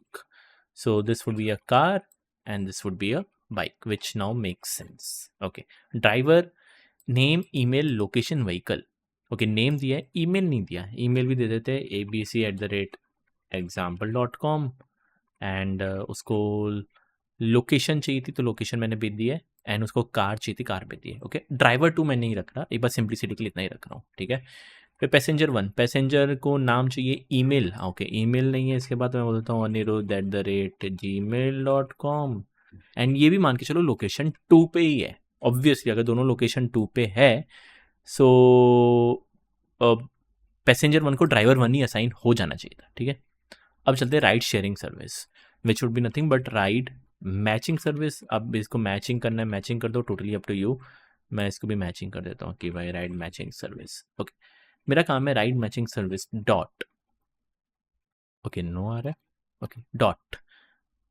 So this would be a car and this would be a bike, which now makes sense. Okay, driver name email location vehicle, okay name दिया है, email नहीं दिया, email भी दे देते हैं abc@example.com, and उसको location चाहिए थी तो लोकेशन मैंने भेज दी है, एंड उसको कार चाहिए थी, कार भेज दी है। ओके, ड्राइवर 2 मैं नहीं रख रहा, एक बार सिंप्लिसिटी के लिए इतना ही रख रहा हूँ, ठीक है। फिर पैसेंजर 1, पैसेंजर को नाम चाहिए ईमेल, ओके ईमेल नहीं है, इसके बाद मैं बोलता हूँ anirudh@gmail.com, एंड ये भी मान के चलो लोकेशन 2 पे ही है। ऑब्वियसली अगर दोनों लोकेशन 2 पे है, सो पैसेंजर 1 को ड्राइवर 1 ही असाइन हो जाना चाहिए था, ठीक है। अब चलते हैं ride sharing service, which would be nothing but ride matching service. अब इसको मैचिंग करना है, मैचिंग कर दो, टोटली अप टू यू। मैं इसको भी मैचिंग कर देता हूँ कि भाई राइड मैचिंग सर्विस, ओके मेरा काम है ride matching service dot, okay no आ रहा है, okay dot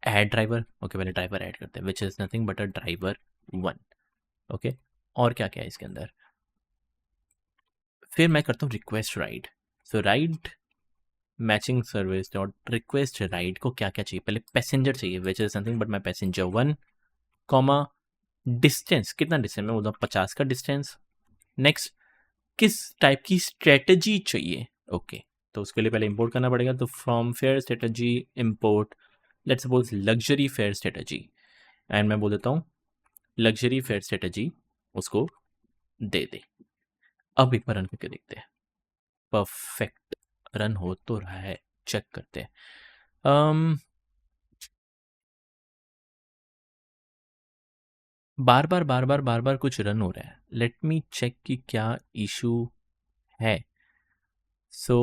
add driver, okay पहले ड्राइवर ऐड करते हैं, which is nothing but a driver 1, okay. और क्या क्या है इसके अंदर, फिर मैं करता हूँ request ride, so ride matching service dot request ride को क्या क्या चाहिए, पहले पैसेंजर चाहिए, which is nothing but my passenger 1, comma distance, कितना डिस्टेंस, मैं बोलता हूँ 50 का डिस्टेंस। नेक्स्ट, किस टाइप की स्ट्रेटजी चाहिए, ओके तो उसके लिए पहले इंपोर्ट करना पड़ेगा, तो from fare strategy import let's suppose luxury fare strategy, and मैं बोल देता हूँ लग्जरी फेयर स्ट्रेटजी उसको दे दे। अब एक बार रन करके देखते हैं, परफेक्ट रन हो तो रहा है, चेक करते हैं। बार बार कुछ रन हो रहा है, लेट मी चेक कि क्या इशू है। So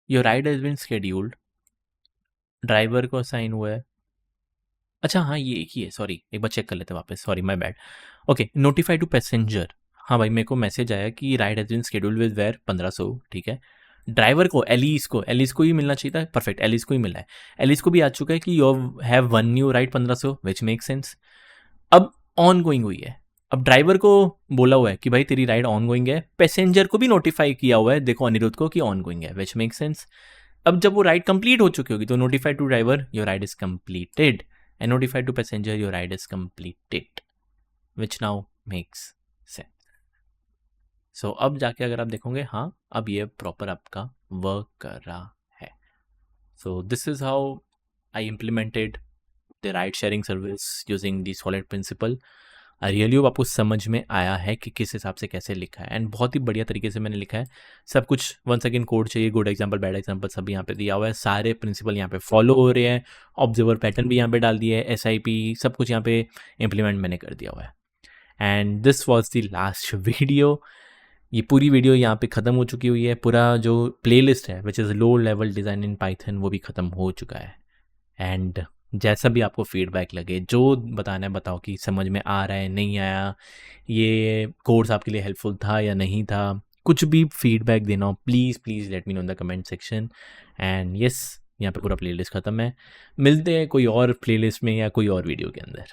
your ride has been scheduled, driver को असाइन हुआ है, अच्छा हाँ ये एक ही है, सॉरी एक बार चेक कर लेते हैं वापस, sorry my bad. Okay notify to passenger, हाँ भाई मेरे को मैसेज आया कि ride has been scheduled with where 1500, ठीक है। ड्राइवर को एलिस को ही मिलना चाहिए था, परफेक्ट एलिस को ही मिला है, एलिस को भी आ चुका है कि you have one new ride 1500, which make sense. अब ऑन गोइंग हुई है, अब ड्राइवर को बोला हुआ है कि भाई तेरी राइड ऑन गोइंग है, पैसेंजर को भी नोटिफाई किया हुआ है देखो अनिरुद्ध को कि ऑन गोइंग है, विच मेक सेंस। अब जब वो राइड कंप्लीट हो चुकी होगी तो notify to driver your ride is completed, and notify to passenger your ride is completed, which now makes sense. सो अब जाके अगर आप देखोगे, हाँ अब ये प्रॉपर आपका वर्क कर रहा है. So this is how I implemented the ride sharing service using the solid principle. I really hope आपको समझ में आया है कि किस हिसाब से कैसे लिखा है, एंड बहुत ही बढ़िया तरीके से मैंने लिखा है. सब कुछ वन सेकेंड कोड चाहिए, गुड एग्जाम्पल बैड एग्जाम्पल सब यहाँ पे दिया हुआ है, सारे प्रिंसिपल यहाँ पे फॉलो हो रहे हैं, ऑब्जर्वर पैटर्न भी यहाँ पे डाल दिया है, SIP सब कुछ यहाँ पे इम्प्लीमेंट मैंने कर दिया हुआ है. And this was the last video. ये पूरी वीडियो यहाँ पे ख़त्म हो चुकी हुई है. पूरा जो प्लेलिस्ट है which is low level design in Python वो भी ख़त्म हो चुका है. एंड जैसा भी आपको फीडबैक लगे, जो बताना है बताओ कि समझ में आ रहा है नहीं आया, ये कोर्स आपके लिए हेल्पफुल था या नहीं था, कुछ भी फीडबैक देना हो please please let me know in the comment section. And yes, यहाँ पे पूरा प्लेलिस्ट ख़त्म है. मिलते हैं कोई और प्लेलिस्ट में या कोई और वीडियो के अंदर.